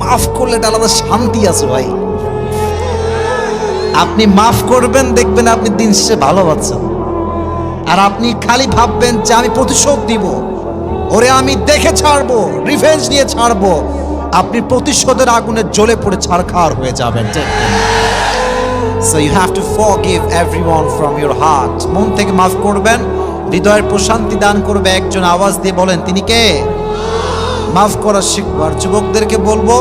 মাফ করলে একটা আলাদা শান্তি আছে ভাই। আপনি মাফ করবেন, দেখবেন আপনি দিন শেষে ভালো পাচ্ছেন। আর আপনি খালি ভাববেন যে আমি প্রতিশোধ দিব, ওরে আমি দেখে ছাড়বো, রিভেঞ্জ নিয়ে ছাড়বো, আপনি প্রতিশোধের আগুনে জ্বলে পড়ে ছারখার হয়ে যাবেন। So you have to forgive everyone from your heart. মন থেকে মাফ করবেন, হৃদয়ের প্রশান্তি দান করবে। একজন আওয়াজ দিয়ে বলেন তিনি কে? মাফ করা শিখবো। আর যুবকদেরকে বলবো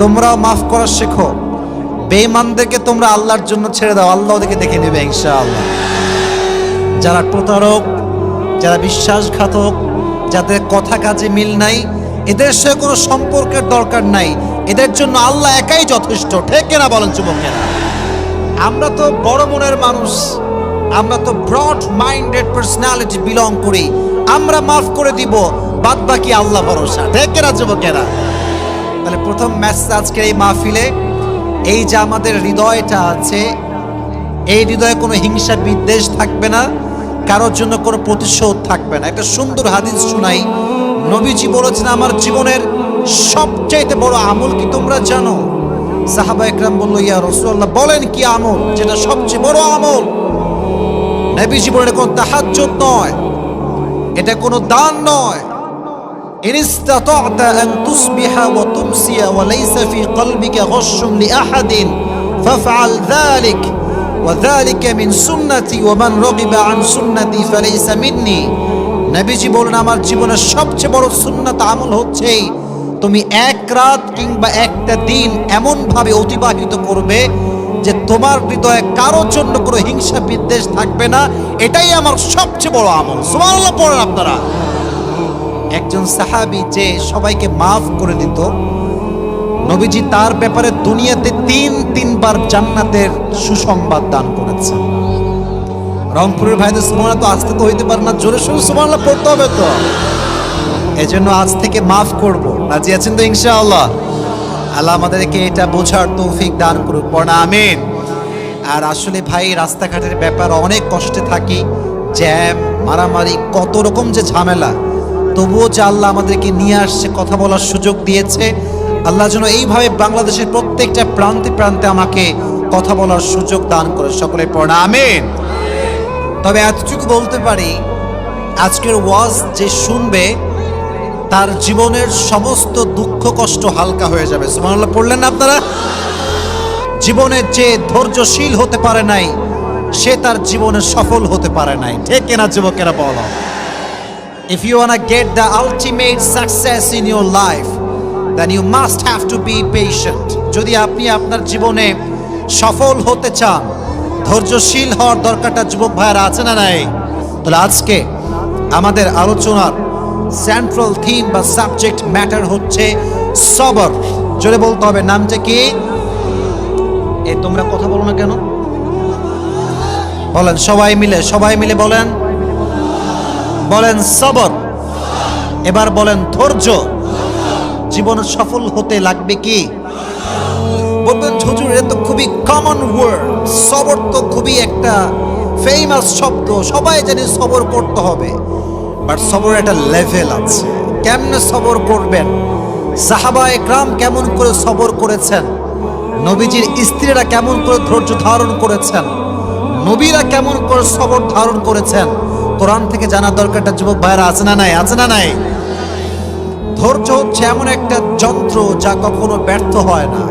তোমরাও মাফ করা শেখো। বেঈমানদেরকে তোমরা আল্লাহর জন্য ছেড়ে দাও, আল্লাহ ওদেরকে দেখে নেবে ইনশাআল্লাহ। যারা প্রতারক, যারা বিশ্বাসঘাতক, যাদের কথা কাজে মিল নাই, এদের সাথে কোনো সম্পর্কের দরকার নাই। এদের জন্য আল্লাহ একাই যথেষ্ট। ঠিক কিনা বলেন যুবকেরা? আমরা তো বড় মনের মানুষ, আমরা তো ব্রড মাইন্ডেড পার্সোনালিটি বিলং করি। আমরা মাফ করে দিব, বাদ বাকি আল্লাহ ভরসা। ঠিক কিনা যুবকেরা? তাহলে প্রথম মেসেজ আজকের এই মাহফিলে, এই যে আমাদের হৃদয়টা আছে, এই হৃদয়ে কোনো হিংসা বিদ্বেষ থাকবে না, কারোর জন্য কোনো প্রতিশোধ থাকবে না। একটা সুন্দর হাদিস শোনাই। নবীজি বলেছেন আমার জীবনের সবচাইতে বড় আমল কি তোমরা জানো? সাহাবা একরাম বলল ইয়া রাসূলুল্লাহ, বলেন কি আমল যেটা সবচেয়ে বড় আমল? নবীজি বলেন এটা কোনো তাহাজ্জুদ নয়, এটা কোনো দান নয়। ইন ইসতাতা'তা আন তুসবিহা ওয়া তুমসিয়া ওয়া লাইসা ফি কলবিকা গশশুন লিআহাদিন ফাফআল যালিক ওয়া যালিকা মিন সুন্নতি ওয়া মান রাগিবা আন সুন্নতি ফালাইসা মিন্নি। নবীজি বলেন আমার জীবনের সবচেয়ে বড় সুন্নাত আমল হচ্ছে তুমি এক রাত কিংবা একটা দিন এমন ভাবে অতিবাহিত করবে যে তোমার হৃদয়ে কারোর জন্য কোনো হিংসা বিদ্বেষ থাকবে না। এটাই আমার সবচেয়ে বড় আমল। সুবহানাল্লাহ পড়েন আপনারা। একজন সাহাবী যে সবাইকে মাফ করে দিত, নবীজি তার ব্যাপারে দুনিয়াতে তিনবার জান্নাতের সুসংবাদ দান করেছেন। রংপুরের ভাইদের সুবহানাল্লাহ তো আসতে তো হইতে পারে না, জোরে সোরে সুবহানাল্লাহ পড়তে হবে তো। এজন্য আজ থেকে মাফ করব। রাজি আছেন তো ইনশাআল্লাহ? আল্লাহ আমাদেরকে এটা বোঝার তৌফিক দান করুক, পড়া আমিন। আর আসলে ভাই রাস্তাঘাটের ব্যাপার অনেক কষ্টে থাকি, জ্যাম, মারামারি, কত রকম যে ঝামেলা, তবুও যে আল্লাহ আমাদেরকে নিয়ে আসছে, কথা বলার সুযোগ দিয়েছে। আল্লাহ যেন এইভাবে বাংলাদেশের প্রত্যেকটা প্রান্তে প্রান্তে আমাকে কথা বলার সুযোগ দান করে। সকলে পড়া আমিন। তবে এতটুকু বলতে পারি, আজকের ওয়াজ যে শুনবে তার জীবনের সমস্ত দুঃখ কষ্ট হালকা হয়ে যাবে। সুবহানাল্লাহ পড়লেন না আপনারা? জীবনে যে ধৈর্যশীল হতে পারে নাই, সে তার জীবনে সফল হতে পারে নাই। ঠিক কিনা যুবকেরা বলো? If you wanna get the ultimate success in your life, then you must have to be patient. যদি আপনি আপনার জীবনে সফল হতে চান, ধৈর্যশীল হওয়ার দরকারটা যুবক ভাইরা আছে না নাই? তাহলে আজকে আমাদের আলোচনার সেন্ট্রাল থিম বা সাবজেক্ট ম্যাটার হচ্ছে সবর। জোরে বলতে হবে, নামটা কি? এই তোমরা কথা বলো না কেন? বলেন সবাই মিলে বলেন, বলেন সবর। এবার বলেন ধৈর্য। জীবনে সফল হতে লাগবে কি? বলবেন হুজুর এটা তো খুবই কমন ওয়ার্ড, সবর তো খুবই একটা ফেমাস শব্দ, সবাই জানে সবর করতে হবে। বাট সবর একটা লেভেল আছে। কেমনে সবর করবেন? সাহাবা একরাম কেমন করে সবর করেছেন, নবীজির স্ত্রীরা কেমন করে ধৈর্য ধারণ করেছেন, নবীরা কেমন করে সবর ধারণ করেছেন, কোরআন থেকে জানার দরকারটা যুবক ভাইরা আছে না নাই? আছে না নাই? ধৈর্য হচ্ছে এমন একটা যন্ত্র যা কখনো ব্যর্থ হয় না,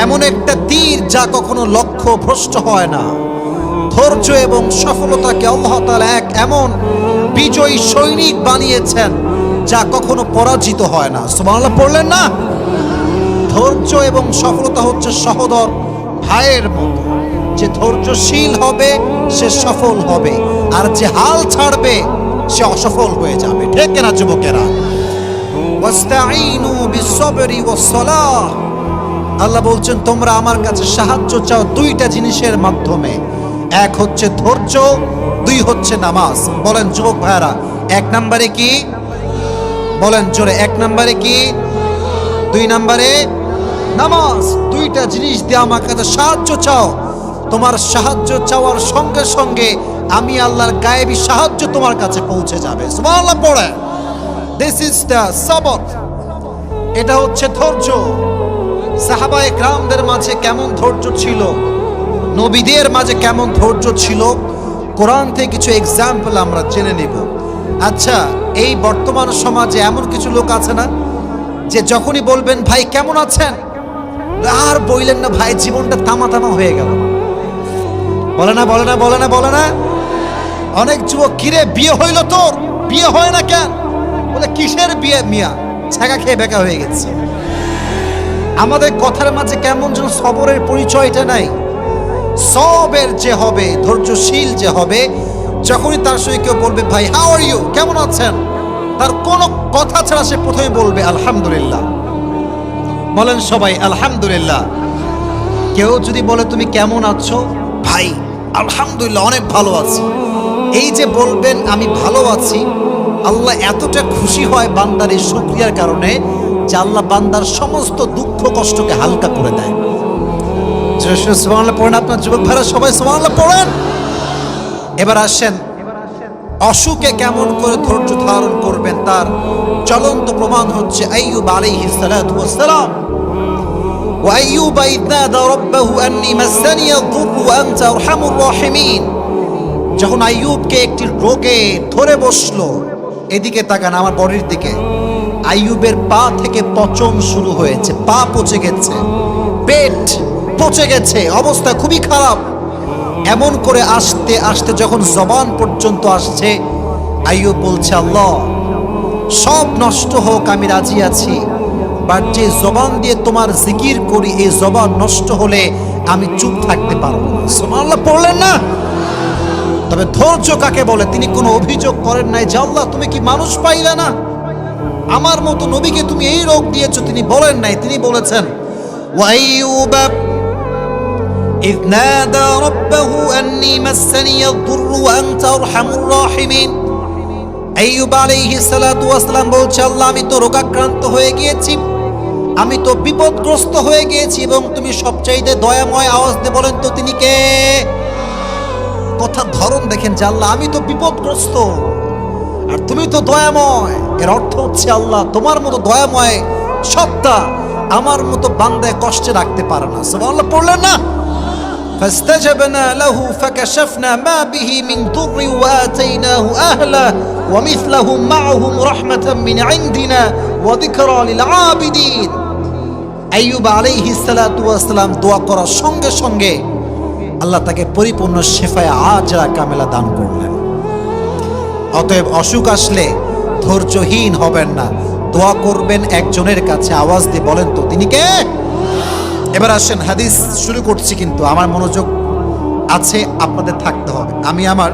এমন একটা তীর যা কখনো লক্ষ্য ভ্রষ্ট হয় না। ধৈর্য এবং সফলতাকে আল্লাহ তাআলা এক এমন বিজয়ী সৈনিক বানিয়েছেন যা কখনো পরাজিত হয় না। সুবহানাল্লাহ পড়লেন না? ধৈর্য এবং সফলতা হচ্ছে সহোদর ভাইয়ের মতো। যে ধৈর্যশীল হবে সে সফল হবে, আর যে হাল ছাড়বে সে অসফল হয়ে যাবে। ঠিক কিনা যুবকেরা? ওয়াস্তাঈনু বিসসবরি ওয়াসসালাহ। আল্লাহ বলছেন তোমরা আমার কাছে সাহায্য চাও দুইটা জিনিসের মাধ্যমে, এক হচ্ছে ধৈর্য, দুই হচ্ছে নামাজ। বলেন যুবক ভাইরা, এক নম্বরে কি? বলেন জোরে, এক নম্বরে কি? দুই নম্বরে নামাজ। দুইটা জিনিস দিয়ে আমার কাছে সাহায্য চাও। তোমার সাহায্য চাওয়ার সঙ্গে সঙ্গে আমি আল্লাহর গায়েবী সাহায্য তোমার কাছে পৌঁছে যাবে। সুবহানাল্লাহ পড়ে। দিস ইজ দ্য সবর। এটা হচ্ছে ধৈর্য। সাহাবায়ে কেরামদের মাঝে কেমন ধৈর্য ছিল, নবীদের মাঝে কেমন ধৈর্য ছিল, কোরআন থেকে কিছু এক্সাম্পল আমরা জেনে নিব। আচ্ছা, এই বর্তমান সমাজে এমন কিছু লোক আছে না যে যখনই বলবেন ভাই কেমন আছেন, আর বললেন না ভাই, জীবনটা তামা তামা হয়ে গেল। বলে না বলে না বলে না বলে না। অনেক যুবক, কিরে বিয়ে হইল তোর, বিয়ে হয় না কেন? বলে কিসের বিয়ে মিয়া, ছাগা খেয়ে বেকা হয়ে গেছে। আমাদের কথার মাঝে কেমন যেন সবরের পরিচয়টা নাই। সবের যে হবে, ধৈর্যশীল যে হবে, যখনই তার সঙ্গে কেউ বলবে ভাই হাউ আর ইউ, কেমন আছেন, তার কোনো কথা ছাড়া সে প্রথমে বলবে আলহামদুলিল্লাহ। বলেন সবাই আলহামদুলিল্লাহ। কেউ যদি বলে তুমি কেমন আছো, ভাই আলহামদুলিল্লাহ অনেক ভালো আছি, এই যে বলবেন আমি ভালো আছি, আল্লাহ এতটা খুশি হয় বান্দার এই শুকরিয়ার কারণে যে আল্লাহ বান্দার সমস্ত দুঃখ কষ্টকে হালকা করে দেয়। সুবহানাল্লাহ পড়েন আপনার যুবক ভাইরা, সবাই সুবহানাল্লাহ পড়েন। এবার আসেন, অসুখে কেমন করে ধৈর্য ধারণ করবেন তার জ্বলন্ত প্রমাণ হচ্ছে আইয়ুব আলাইহিস সালাতু ওয়াস সালাম। ওয়া আইয়ুব ইয নাদা রাব্বাহু আন্নী মাসানি আয-যুররু ওয়া আনতা আরহামুর রাহিমিন। যখন আইয়ুবকে একটি রোগে ধরে বসলো, এদিকে তাকান আমার বডির দিকে, আইয়ুবের পা থেকে পচন শুরু হয়েছে, পা পচে গেছে, পেট পচে গেছে, অবস্থা খুবই খারাপ। এমন করে আসতে আসতে যখন জবান পর্যন্ত আসছে, আইয়ুব বলছে আল্লাহ সব নষ্ট হোক আমি রাজি আছি, বাট যে জবান দিয়ে তোমার জিকির করি এই জবান নষ্ট হলে আমি চুপ থাকতে পারবো না। সুবহানাল্লাহ পড়লেন না? তবে ধৈর্য কাকে বলে? তিনি কোনো অভিযোগ করেন নাই যে আল্লাহ তুমি কি মানুষ পাইলে না, আমার মতো নবীকে তুমি এই রোগ দিয়েছো, তিনি বলেন নাই। তিনি বলেছেন ওয়া আইয়ুব إذ نادى ربه أني مسني الضر وأنت أرحم الراحمين। আইয়ুব আলাইহিস সালাতু ওয়াস সালাম বলছে আল্লাহ আমি তো রোগাক্রান্ত হয়ে গিয়েছি, আমি তো বিপদগ্রস্ত হয়ে গিয়েছি, এবং তুমি সবচাইতে দয়াময়। আওয়াজ দিয়ে বলেন তো তিনি কে? কথার ধরন দেখেন যে আল্লাহ আমি তো বিপদগ্রস্ত আর তুমি তো দয়াময়। এর অর্থ হচ্ছে আল্লাহ তোমার মতো দয়াময় সত্তা আমার মতো বান্দায় কষ্টে রাখতে পারে না। সুবহানাল্লাহ পড়লেন না? فاستجبنا له فكشفنا ما به من ضر وآتيناه أهله ومثلهم معهم رحمة من عندنا وذكرى للعابدين। আইয়ুব আলাইহিস সালাতু ওয়াস সালাম দোয়া করার সঙ্গে সঙ্গে আল্লাহ তাকে পরিপূর্ণ শিফায়ে আজরা কামেলা দান করলেন। অতএব অসুখ আসলে ধৈর্যহীন হবেন না, দোয়া করবেন একজনের কাছে। আওয়াজ দিয়ে বলেন তো তিনি কে? এবার আসেন, হাদিস শুরু করছি, কিন্তু আমার মনোযোগ আছে, আপনাদের থাকতে হবে। আমি আমার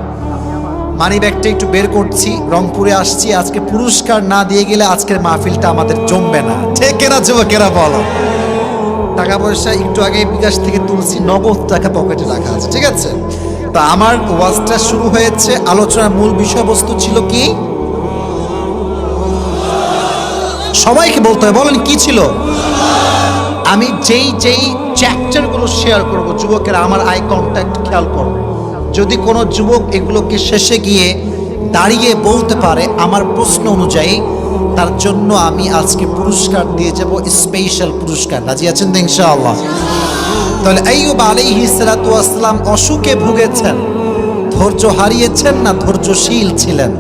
মানি ব্যাগটা একটু বের করছি, রংপুরে আসছি, আজকে পুরস্কার না দিয়ে গেলে আজকের মাহফিলটা আমাদের জমবে না। ঠিক কেনা যুবকেরা বলো? টাকা পয়সা একটু আগে বিকাশ থেকে তুলছি, নগদ টাকা পকেটে রাখা আছে, ঠিক আছে? তা আমার ওয়াজটা শুরু হয়েছে, আলোচনার মূল বিষয়বস্তু ছিল কি? সবাইকে বলতে হবে, বলেন কি ছিল? আমি যেই চ্যাপ্টারগুলো শেয়ার করব, যুবকেরা আমার আই কন্ট্যাক্ট খেয়াল করবে। যদি কোনো যুবক এগুলোকে শেষে গিয়ে দাঁড়িয়ে বলতে পারে আমার প্রশ্ন অনুযায়ী, তার জন্য আমি আজকে পুরস্কার দিয়ে যাব, স্পেশাল পুরস্কার। রাজি আছেন তো ইনশাআল্লাহ? তাহলে আইয়ুব আলাইহিস সালাতু ওয়াস সালাম অসুখে ভুগেছেন, ধৈর্য হারিয়েছেন না ধৈর্যশীল ছিলেন?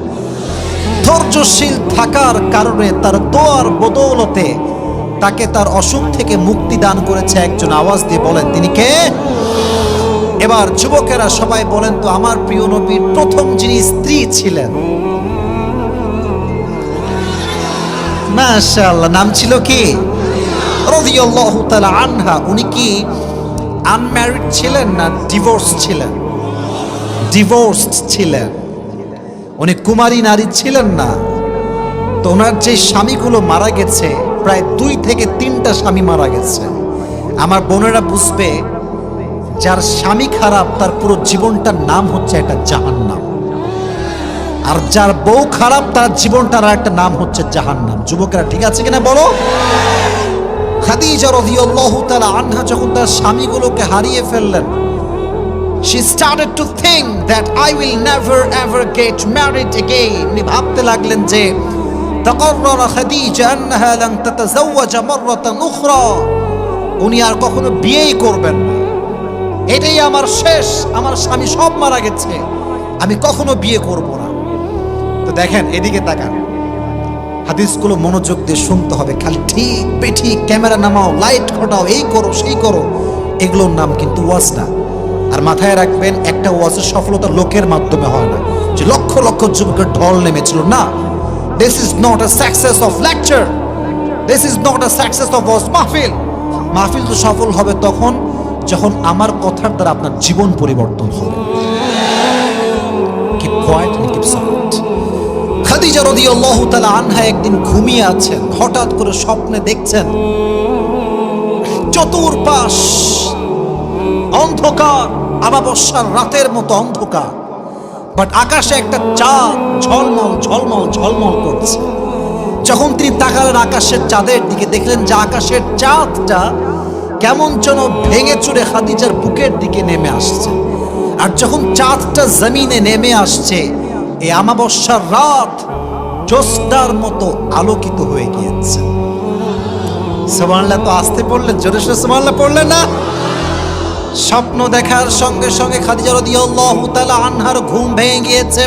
ধৈর্যশীল থাকার কারণে তার দোয়ার বদৌলতে তাকে তার অসুখ থেকে মুক্তি দান করেছে একজন। আওয়াজ দিয়ে বলেন তিনি কে? এবার যুবকেরা সবাই বলেন তো আমার প্রিয় নবীর প্রথম যিনি স্ত্রী ছিলেন, মাশাআল্লাহ, নাম ছিল কি? রাদিয়াল্লাহু তাআলা আনহা। উনি কি আনম্যারিড ছিলেন না ডিভোর্স ছিলেন? ডিভোর্সড ছিলেন। উনি কুমারী নারী ছিলেন না। তো ওনার যে স্বামীগুলো মারা গেছে, প্রায় 2 থেকে 3টা স্বামী মারা গেছে। আমার বোনেরা বুঝবে, যার স্বামী খারাপ তার পুরো জীবনটার নাম হচ্ছে একটা জাহান্নাম, আর যার বউ খারাপ তার জীবনটার একটা নাম হচ্ছে জাহান্নাম। যুবকেরা ঠিক আছে কিনা বলো? খাদিজা রাদিয়াল্লাহু তাআলা আনহা যখন তার স্বামীগুলোকে হারিয়ে ফেললেন, she started to think that I will never ever get married again। উনি ভাবতে লাগলেন যে তাকাররারা খাদিজা আন্নাহা লান তাতাযাওয়াজা মাররাতান উখরা, উনি আর কখনো বিয়েই করবেন না, এটাই আমার শেষ, আমার স্বামী সব মারা গেছে, আমি কখনো বিয়ে করব না। তো দেখেন, এদিকে তাকান, হাদিসগুলো মনোযোগ দিয়ে শুনতে হবে। খালি ঠিক বেঠিক, ক্যামেরা নামাও, লাইট ঘটাও, এই করো সেই করো, এগুলোর নাম কিন্তু ওয়াজ না। আর মাথায় রাখবেন, একটা ওয়াজের সফলতা লোকের মাধ্যমে হয় না, যে লক্ষ লক্ষ যুবকের ঢল নেমেছিল না। This is not a success of lecture, this is not a success of ওয়াজ মাহফিল। মাহফিল তো সফল হবে তখন যখন আমার কথার দ্বারা আপনার জীবন পরিবর্তন হবে। Keep quiet and keep silent. Khadija রাদিয়াল্লাহু তাআলা আনহা একদিন ঘুমিয়ে আছেন, হঠাৎ করে স্বপ্নে দেখছেন চতুর্পাশ অন্ধকার, আমাবস্যার রাতের মতো অন্ধকার, বাট আকাশে একটা চাঁদ ঝলমল ঝলমল ঝলমল করছে। যখন তিনি তাকালেন আকাশের চাঁদের দিকে, দেখলেন যে আকাশের চাঁদটা কেমন যেন ভেঙে চুরে খাদিজার বুকের দিকে নেমে আসছে। আর যখন চাঁদটা জমিনে নেমে আসছে, এই আমাবস্যার রাত জ্যোৎস্নার মতো আলোকিত হয়ে গিয়েছে। সুবহানাল্লাহ। তো আসতে পড়লেন, জোরে সোরে সুবহানাল্লাহ পড়লেন না? স্বপ্ন দেখার সঙ্গে সঙ্গে খাদিজা রাদিয়াল্লাহু তাআলা আনহার ঘুম ভেঙে গিয়েছে।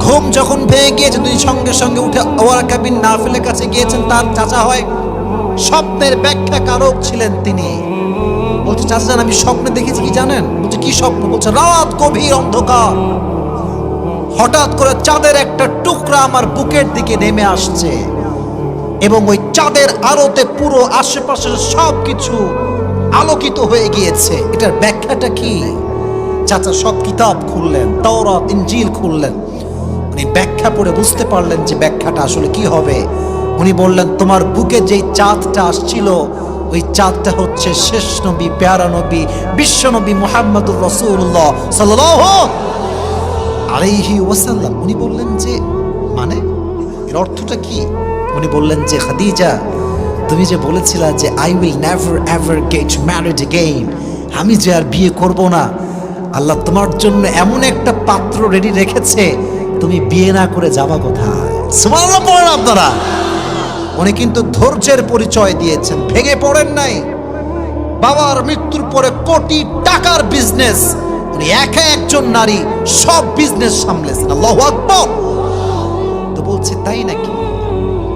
ঘুম যখন ভেঙে গিয়েছে, তিনি সঙ্গে সঙ্গে উঠে ওয়ারাকা বিন নাফিলের কাছে গিয়েছেন, তার চাচা হয়, স্বপ্নের ব্যাখ্যাকারক ছিলেন তিনি। বলছে, চাচা জান, আমি স্বপ্নে দেখেছি কি জানেন? বলছে, কি স্বপ্ন? বলছে, রাত গভীর অন্ধকার, হঠাৎ করে চাঁদের একটা টুকরা আমার বুকের দিকে নেমে আসছে এবং ওই চাঁদের আলোতে পুরো আশেপাশের সবকিছু আলোকিত হয়ে গিয়েছে। এটার ব্যাখ্যাটা কি? চাচা সব কিতাব খুললেন, তাওরাত ইনজিল খুললেন, উনি ব্যাখ্যা পড়ে বুঝতে পারলেন যে ব্যাখ্যাটা আসলে কি হবে। উনি বললেন, তোমার বুকে যেই চাঁদটা আসছিল, ওই চাঁদটা হচ্ছে শেষ নবী, প্যারা নবী, বিশ্ব নবী মুহাম্মদুর রাসূলুল্লাহ সাল্লাল্লাহু আলাইহি ওয়াসাল্লাম। উনি বললেন যে মানে এর অর্থটা কি? উনি বললেন যে, খাদিজা, তুমি যে বলেছিলা যে I will never ever get married again, আমি যে আর বিয়ে করব না, আল্লাহ তোমার জন্য এমন একটা পাত্র রেডি রেখেছে, তুমি বিয়ে না করে যাবা কোথায়? সুবহানাল্লাহ পড়েন আপনারা। উনি কিন্তু ধৈর্যের পরিচয় দিয়েছেন, ভেঙে পড়েন নাই। বাবার মৃত্যুর পরে কোটি টাকার বিজনেস, উনি একা একজন নারী সব বিজনেস সামলেছেন। আল্লাহু আকবার। তো বলছে, তাই নাকি?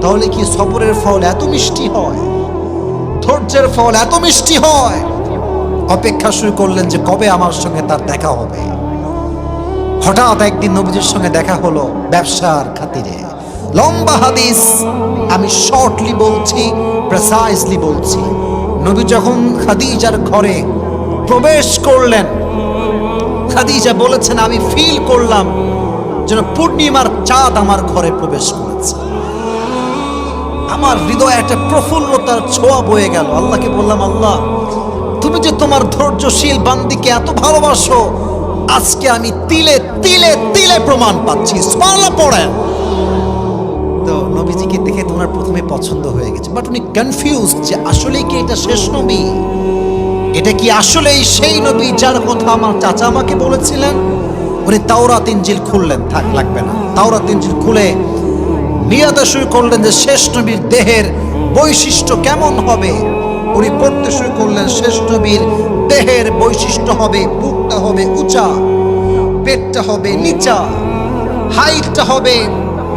তাহলে কি সবরের ফল এত মিষ্টি হয়? ধৈর্যের ফল এত মিষ্টি হয়? অপেক্ষা শুরু করলেন যে কবে আমার সঙ্গে তার দেখা হবে। হঠাৎ একদিন নবীজির সঙ্গে দেখা হলো ব্যবসার খাতিরে। লম্বা হাদিস, আমি শর্টলি বলছি, প্রেসাইজলি বলছি। নবী যখন খাদিজার ঘরে প্রবেশ করলেন, খাদিজা বলেছেন, আমি ফিল করলাম যেন পূর্ণিমার চাঁদ আমার ঘরে প্রবেশ করেছে। আমার হৃদয়ে একটা প্রফুল্লতার ছোঁয়া বয়ে গেল। আল্লাহকে বললাম, আল্লাহ, তুমি যে তোমার ধৈর্যশীল বান্দিকে এত ভালোবাসো, আজকে আমি তিলে তিলে তিলে প্রমাণ পাচ্ছি। সুবহানাল্লাহ পড়েন। তো নবীজিকে দেখে তোমার প্রথমে পছন্দ হয়ে গেছে, বাট উনি কনফিউজড যে আসলেই কি এটা শেষ নবী? এটা কি আসলেই সেই নবী যার কথা আমার চাচা আমাকে বলেছিলেন? উনি তাওরাত ইনজিল খুললেন, থাক লাগবে না, তাওরাত ইনজিল খুলে নিয়াতে শুরু করলেন যে শেষ নবীর দেহের বৈশিষ্ট্য কেমন হবে। উনি পড়তে শুরু করলেন, শেষ নবীর দেহের বৈশিষ্ট্য হবে, বুকটা হবে উঁচা, পেটটা হবে নিচা, হাইটটা হবে,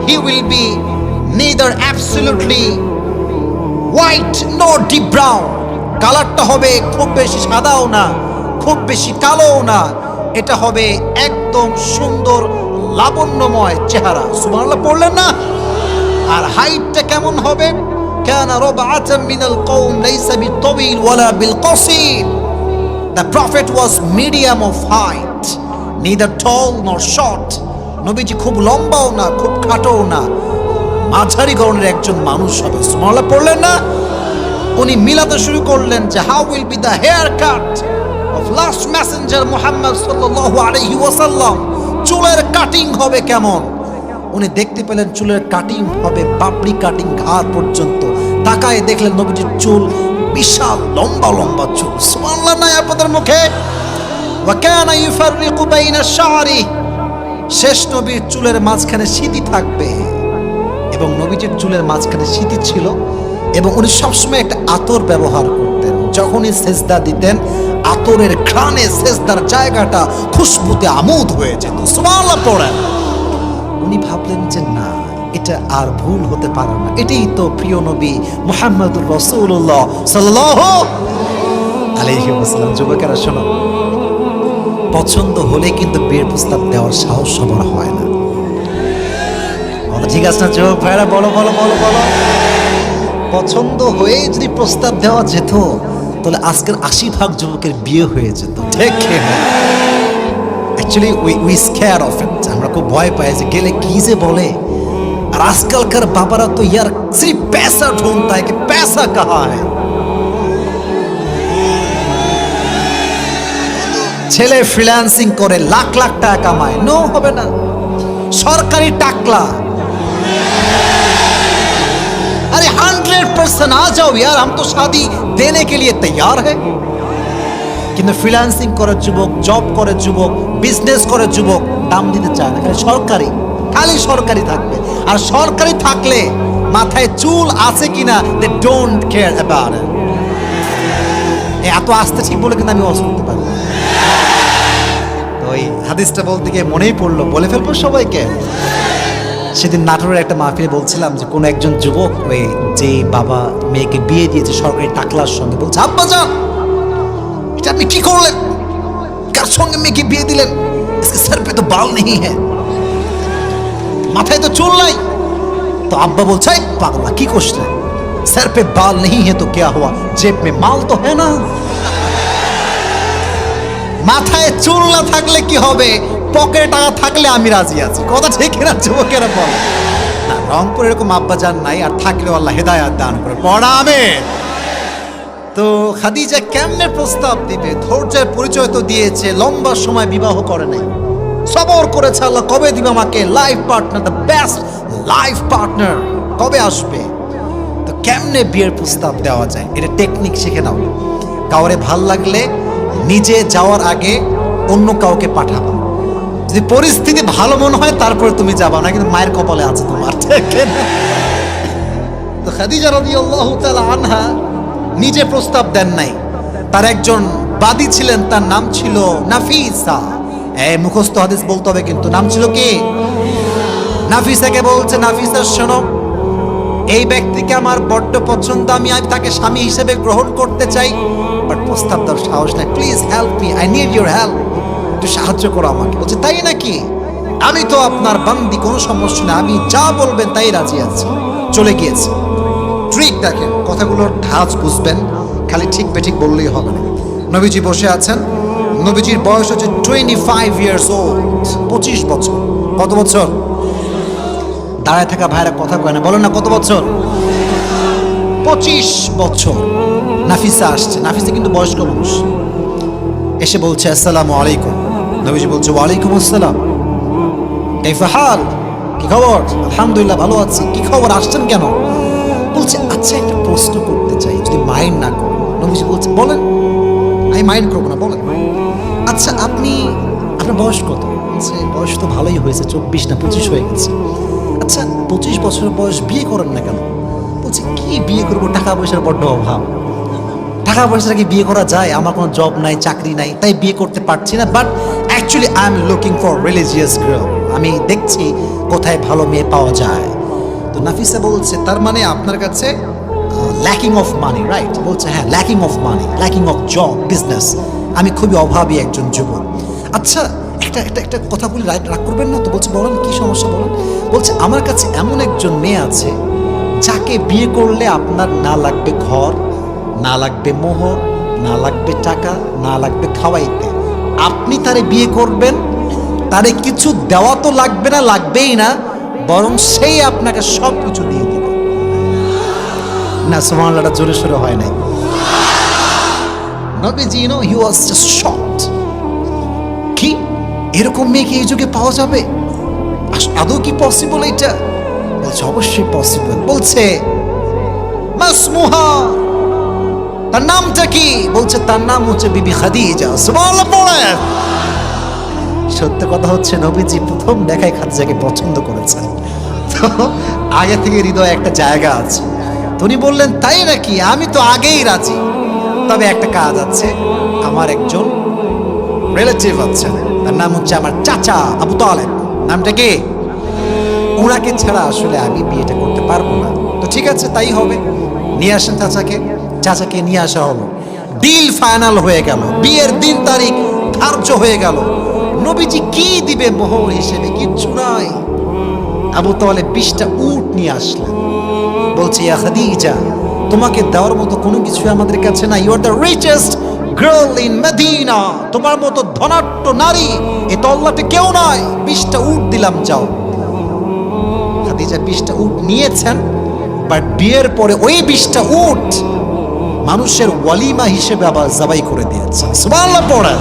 he will be neither absolutely white nor deep brown, কালারটা হবে খুব বেশি সাদাও না, খুব বেশি কালোও না, এটা হবে একদম সুন্দর লাবণ্যময় চেহারা। সুবহানাল্লাহ পড়লেন না? আর হাইটটা কেমন হবে? কানা রাবআতাম মিনাল কওম লাইসা বিতাবিল ওয়ালা বিলকাসির, the prophet was medium of height, neither tall nor short. নবীজি খুব লম্বাও না, খুব খাটোও না, মাঝারি গড়নের একজন মানুষ হবে। সুবহানাল্লাহ পড়লেন না? উনি মিলাতে শুরু করলেন যে how will be the haircut of last messenger Muhammad sallallahu alayhi wasallam, চুলের কাটিং হবে কেমন? উনি দেখতে পেলেন চুলের কাটিং হবে পাপড়ি কাটিং, ঘাড় পর্যন্ত। তাকায় দেখলেন নবীজির চুল বিশাল লম্বা লম্বা চুল। সুবহানাল্লাহ নাই আপনাদের মুখে? ওয়া কানা ইউফাররিকু বাইনা শা'রি, শেষ নবীর চুলের মাঝখানে সিঁথি থাকবে এবং নবীজির চুলের মাঝখানে স্মৃতি ছিল, এবং উনি সবসময় একটা আতর ব্যবহার করতেন। যখনই সেজদা দিতেন আতরের ঘ্রাণে সেজদার জায়গাটা খুশবুতে আমোদ হয়ে যেত। সুবহানাল্লাহ পড়েন। উনি ভাবলেন যে না, এটা আর ভুল হতে পারে না, এটাই তো প্রিয় নবী মুহাম্মদুর রাসূলুল্লাহ সাল্লাল্লাহু আলাইহি ওয়াসাল্লাম। যুবকেরা শোনো, পছন্দ হলে কিন্তু বিয়ের প্রস্তাব দেওয়ার সাহস সবার হয় না। ঠিক আছে না যুবক ভাইরা? বলো বলো বলো বলো। পছন্দ হয়ে যদি প্রস্তাব দেওয়া যেত তাহলে আজকের 80% যুবকের বিয়ে হয়ে যেত। ঠিক না? Actually we scare of it. আমরা খুব ভয় পাই যে গেলে কি যে বলে। আর আজকালকার বাবারা তো ইয়ার সির্ফ पैसा ढूंढता है कि पैसा कहाँ है। ছেলে ফ্রিল্যান্সিং করে লাখ লাখ টাকা কামায়, নো হবে না, সরকারি টাকলা। अरे 100% आ जाओ यार, हम तो शादी देने के लिए तैयार है। কিন্তু ফ্রিল্যান্সিং করে যুবক, জব করে যুবক, বিজনেস করে যুবক, দাম দিতে চায় না, খালি সরকারি, খালি সরকারি থাকবে। আর সরকারি থাকলে মাথায় চুল আছে কিনা they don't care about it. এত আস্তে ঠিক বলে কিন্তু আমি ওয়াজ করতে পারি। তো ওই হাদিসটা বলতে গিয়ে মনেই পড়লো, বলে ফেলবো সবাইকে। সেদিন নাটোরের একটা মাহফিলে বলছিলাম যে কোনো একজন যুবক ওই যে বাবা মেয়েকে বিয়ে দিয়েছে সরকারি টাকলার সঙ্গে, বলছে আব্বা জান এটা আপনি কি করলেন, কার সঙ্গে মেয়েকে বিয়ে দিলেন, इसके सर पे तो बाल नहीं है, মাথায় তো চুল নাই। তো আব্বা বলছে পাগলা কি করছিস, सर पे बाल नहीं है तो क्या हुआ, जेब में माल तो है ना। মাথায় চুল না থাকলে কি হবে, পকেটে টাকা থাকলে আমি রাজি আছি। কথা ঠিক না যুবকেরা? বলে না, রংপুর এরকম আব্বা জান নাই, আর থাকলেও আল্লাহ হেদায়াত দান করে। পড়া আমিন। তো খাদিজা কেমনে প্রস্তাব দিবে? ধৈর্যের পরিচয় তো দিয়েছে, লম্বা সময় বিবাহ করে নাই, সবর করেছে আল্লাহ কবে দিবে আমাকে life partner, the best life partner কবে আসবে। তো কেমনে বিয়ের প্রস্তাব দেওয়া যায়, এটা টেকনিক শিখে নাও। কাউরে ভাল লাগলে নিজে যাওয়ার আগে অন্য কাউকে পাঠাবা, যদি পরিস্থিতি ভালো মনে হয় তারপরে তুমি যাবা, না কিন্তু মায়ের কপালে আছে তোমার। ঠিক না? তো খাদিজা রাদিয়াল্লাহু তাআলা আনহা নিজে প্রস্তাব দেন নাই, তার একজন বাদী ছিলেন, তার নাম ছিল নাফিসা। এই মুখস্থ হাদিস বলতে হবে কিন্তু, নাম ছিল কি? নাফিসাকে বলছে, নাফিসা শোনো, এই ব্যক্তিকে আমার বড্ড পছন্দ, আমি তাকে স্বামী হিসেবে গ্রহণ করতে চাই, বাট প্রস্তাব দেওয়ার সাহস নাই, please help me, I need your help, একটু সাহায্য করো আমাকে। বলছে তাই নাকি, আমি তো আপনার বান্দি, কোনো সমস্যা নেই, আমি যা বলবেন তাই রাজি আছি। চলে গিয়েছে। ট্রিক দেখেন, কথাগুলোর ধাঁচ বুঝবেন, খালি ঠিক বেঠিক বললেই হবে না। নবীজি বসে আছেন, নবীজির বয়স হচ্ছে 25 ইয়ার্স ওল্ড, 25 বছর। কত বছর? দাঁড়ায় থাকা ভাইরা কথা কয় না, বলেন না কত বছর? 25 বছর। নাফিসা আসছে, নাফিসা কিন্তু বয়স্ক মানুষ, এসে বলছে আসসালামু আলাইকুম। নবীজি বলছে ওয়ালাইকুম আসসালাম, কাইফা হাল, কি খবর? আলহামদুলিল্লাহ ভালো আছি। কি খবর, আসছেন কেন? বলছে আচ্ছা একটা প্রশ্ন করতে চাই, যদি মাইন্ড না করেন। নবীজি বলছে বলেন, আমি মাইন্ড করবো না, বলেন। আচ্ছা আপনার বয়স কত? বলছে বয়স তো ভালোই হয়েছে, 24 না 25 হয়ে গেছে। আচ্ছা 25 বছর বয়স, বিয়ে করেন না কেন? বলছে কি বিয়ে করবো, টাকা পয়সার বড্ড অভাব। টাকা পয়সা কি বিয়ে করা যায়? আমার কোনো জব নাই, চাকরি নাই, তাই বিয়ে করতে পারছি না। But actually I am looking for religious girl, আমি দেখছি কোথায় ভালো মেয়ে পাওয়া যায়। তো নাফিসা বলছে তার মানে আপনার কাছে ল্যাকিং অফ মানি, রাইট? বলছে হ্যাঁ, lacking of money, lacking of job, business, আমি খুবই অভাবী একজন যুবক। আচ্ছা একটা কথা বলে রাগ করবেন না তো? বলছে বলেন কি সমস্যা বলেন। বলছে আমার কাছে এমন একজন মেয়ে আছে যাকে বিয়ে করলে আপনার না লাগবে ঘর, না লাগবে মোহর, না লাগবে টাকা, না লাগবে খাওয়াইতে, আপনি তারে বিয়ে করবেন, তারে কিছু দেওয়া তো লাগবে না, লাগবেই না, বরং সেই আপনাকে সব কিছু দিয়ে দিবে। না সুবহানাল্লাহটা জোরে সোরে হয় নাই। নবীজি হি ওয়াজ জাস্ট শকড। কি এরকম মেয়ে কি এই যুগে পাওয়া যাবে? আদৌ কি পসিবল এটা? বলছে অবশ্যই পসিবল। বলছে মাসমুহা, তার নামটা কি? বলছে তার নাম হচ্ছে বিবি খাদিজা। সুবহানাল্লাহ পড়েন। সত্য কথা হচ্ছে নবীজি প্রথম দেখায় খাদিজাকে পছন্দ করেছেন। আগে থেকে হৃদয়ে একটা জায়গা আছে। উনি বললেন তাই নাকি, আমি তো আগেই রাজি, তবে একটা কাজ আছে, আমার একজন রিলেটিভ আছে, তার নাম হচ্ছে আমার চাচা আবু তালেব। নামটা কি? ওনাকে ছাড়া আসলে আমি বিয়েটা করতে পারবো না। তো ঠিক আছে, তাই হবে, নিয়ে আসেন চাচাকে। চাচাকে নিয়ে আসা হলো, ডিল ফাইনাল হয়ে গেল, বিয়ের দিন তারিখ ধার্য হয়ে গেল। নবীজি কি দিবে মোহর হিসেবে? কিচ্ছু নাই। আবু তালেব 20টা উট নিয়ে আসলেন। বলছে ইয়া খাদিজা, তোমাকে দেওয়ার মতো কোনো কিছু আমাদের কাছে নাই। You are the richest girl in Medina, তোমার মতো ধনাঢ্য নারী এ তল্লাটে কেউ নয়। 20টা উট দিলাম, যাও। খাদিজা 20টা উট নিয়েছেন, বাট বিয়ের পরে ওই 20টা উট মানুষের ওয়ালিমা হিসেবে আবার জবাই করে দিয়েছেন। সুবহানাল্লাহ পড়েন।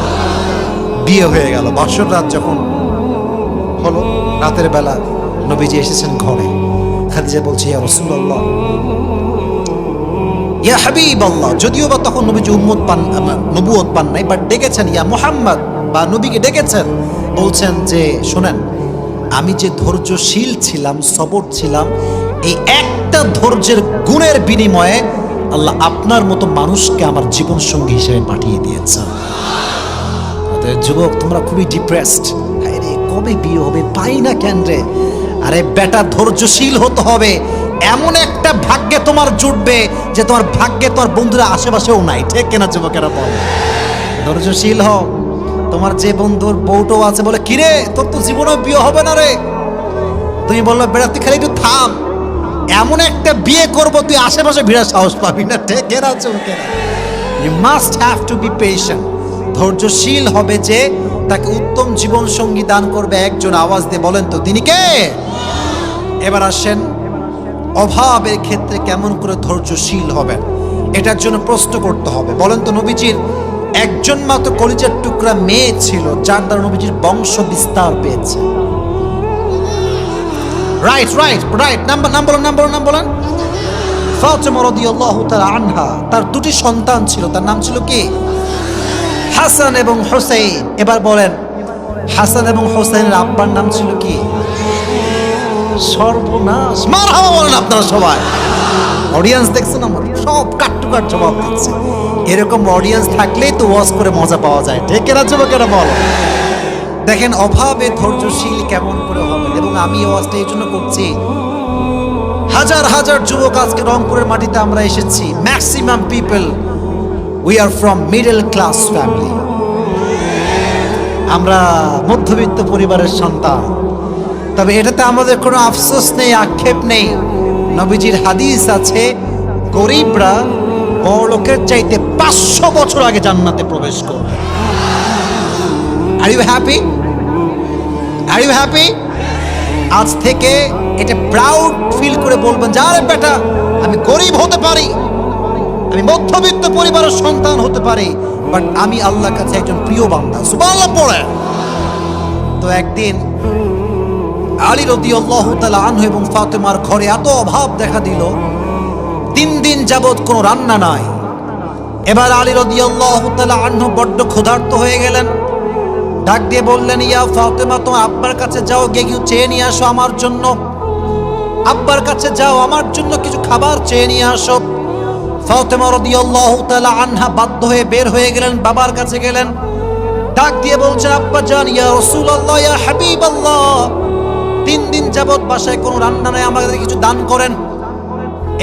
বিয়ে হয়ে গেল। বাসর রাত যখন হলো, রাতের বেলা নবীজি এসেছেন ঘরে। খাদিজা বলছে ইয়া রাসূলুল্লাহ, ইয়া হাবিবাল্লাহ, যদিও বা তখন নবীজি নবুয়ত পান নাই, বাট ডেকেছেন ইয়া মুহাম্মদ, বা নবীকে ডেকেছেন। বলছেন যে শোনেন, আমি যে ধৈর্যশীল ছিলাম, সবর ছিলাম, এই একটা ধৈর্যের গুণের বিনিময়ে আল্লাহ আপনার মতো মানুষকে আমার জীবন সঙ্গী হিসেবে পাঠিয়ে দিয়েছেন। যুবক, তোমরা খুবই ডিপ্রেসড, আরে কবে বিয়ে হবে, পাই না কেন রে? আরে বেটা, ধৈর্যশীল হতে হবে। এমন একটা ভাগ্যে তোমার জুটবে যে তোমার ভাগ্যে তোমার বন্ধুরা আশেপাশেও নাই। ঠিক কেনা যুবকেরা? বল, ধৈর্যশীল হও। তোমার যে বন্ধুর বউটো আছে বলে কিরে তোর তো জীবনেও বিয়ে হবে না রে, তুমি বললো বেটা তুই খালি একটু থাম, এমন একটা বিয়ে করবো তুই আশেপাশে ভিড়ার সাহস পাবি না। ঠিক কেনা যুবকেরা? You must have to be patient. ধৈর্যশীল হবে যে তাকে উত্তম জীবন সঙ্গী দান করবে একজন। আওয়াজ দিয়ে বলেন তো তিনি কে? এবার আসেন, অভাবের ক্ষেত্রে কেমন করে ধৈর্যশীল হবেন এটার জন্য প্রশ্ন করতে হবে। বলেন তো, নবীজির একজন মাত্র কলিজার টুকরা মেয়ে ছিল যার দ্বারা নবীজির বংশ বিস্তার পেয়েছে। রাইট রাইট রাইট, নাম বলেন। ফাতিমা রাদিয়াল্লাহু তাআলা আনহা, তার দুটি সন্তান ছিল, তার নাম ছিল কি? হাসান এবং হোসেন। এবার বলেন, হাসান এবং হোসেনের আব্বার নাম ছিল কি? সর্বনাশ, মারহাবা বলেন আপনারা সবাই। অডিয়েন্স দেখছেন আমার, সব কাট টু কাট জবাব দিচ্ছে। এরকম অডিয়েন্স থাকলেই তো ওয়াজ করে মজা পাওয়া যায়। ঠিক এরা যুবকেরা বল। দেখেন অভাবে ধৈর্যশীল কেমন করে হবে। এবং আমি ওয়াজটা এই জন্য করছি, হাজার হাজার যুবক আজকে রংপুরের মাটিতে আমরা এসেছি। Maximum people we are from middle class family. আমরা মধ্যবিত্ত পরিবারের সন্তান। তবে এটাতে আমাদের কোনো আফসোস নেই, আক্ষেপ নেই। নবীজির হাদিস আছে, গরিবরা বড়লোকের চাইতে 500 বছর আগে জান্নাতে প্রবেশ করবে। Are you happy? Are you happy? আজ থেকে এটা প্রাউড ফিল করে বলবেন যে আরে বেটা, আমি গরিব হতে পারি, আমি মধ্যবিত্ত পরিবারের সন্তান হতে পারি, বাট আমি আল্লাহর কাছে একজন প্রিয় বান্দা। সুবহানাল্লাহ পড়ে। তো একদিন আলী রাদিয়াল্লাহু তাআলা আনহু এবং ফাতেমার ঘরে এত অভাব দেখা দিল, 3 দিন যাবত কোনো রান্না নাই। এবার আলী রাদিয়াল্লাহু তাআলা আনহু বড্ড ক্ষুধার্ত হয়ে গেলেন। ডাক দিয়ে বললেন, ইয়া ফাতেমা, তোমার আব্বার কাছে যাও, গিয়ে কিছু চেয়ে নিয়ে আসো আমার জন্য। আব্বার কাছে যাও, আমার জন্য কিছু খাবার চেয়ে নিয়ে আসো। ফাতেমা রাদিয়াল্লাহু তাআলা আনহা বাধ্য হয়ে বের হয়ে গেলেন, বাবার কাছে গেলেন। ডাক দিয়ে বলছেন, আব্বা জান, ইয়া রাসূলুল্লাহ, ইয়া হাবিবাল্লাহ, 3 দিন যাবত বাসায় কোনো রান্না নাই, আমাদের কিছু দান করেন।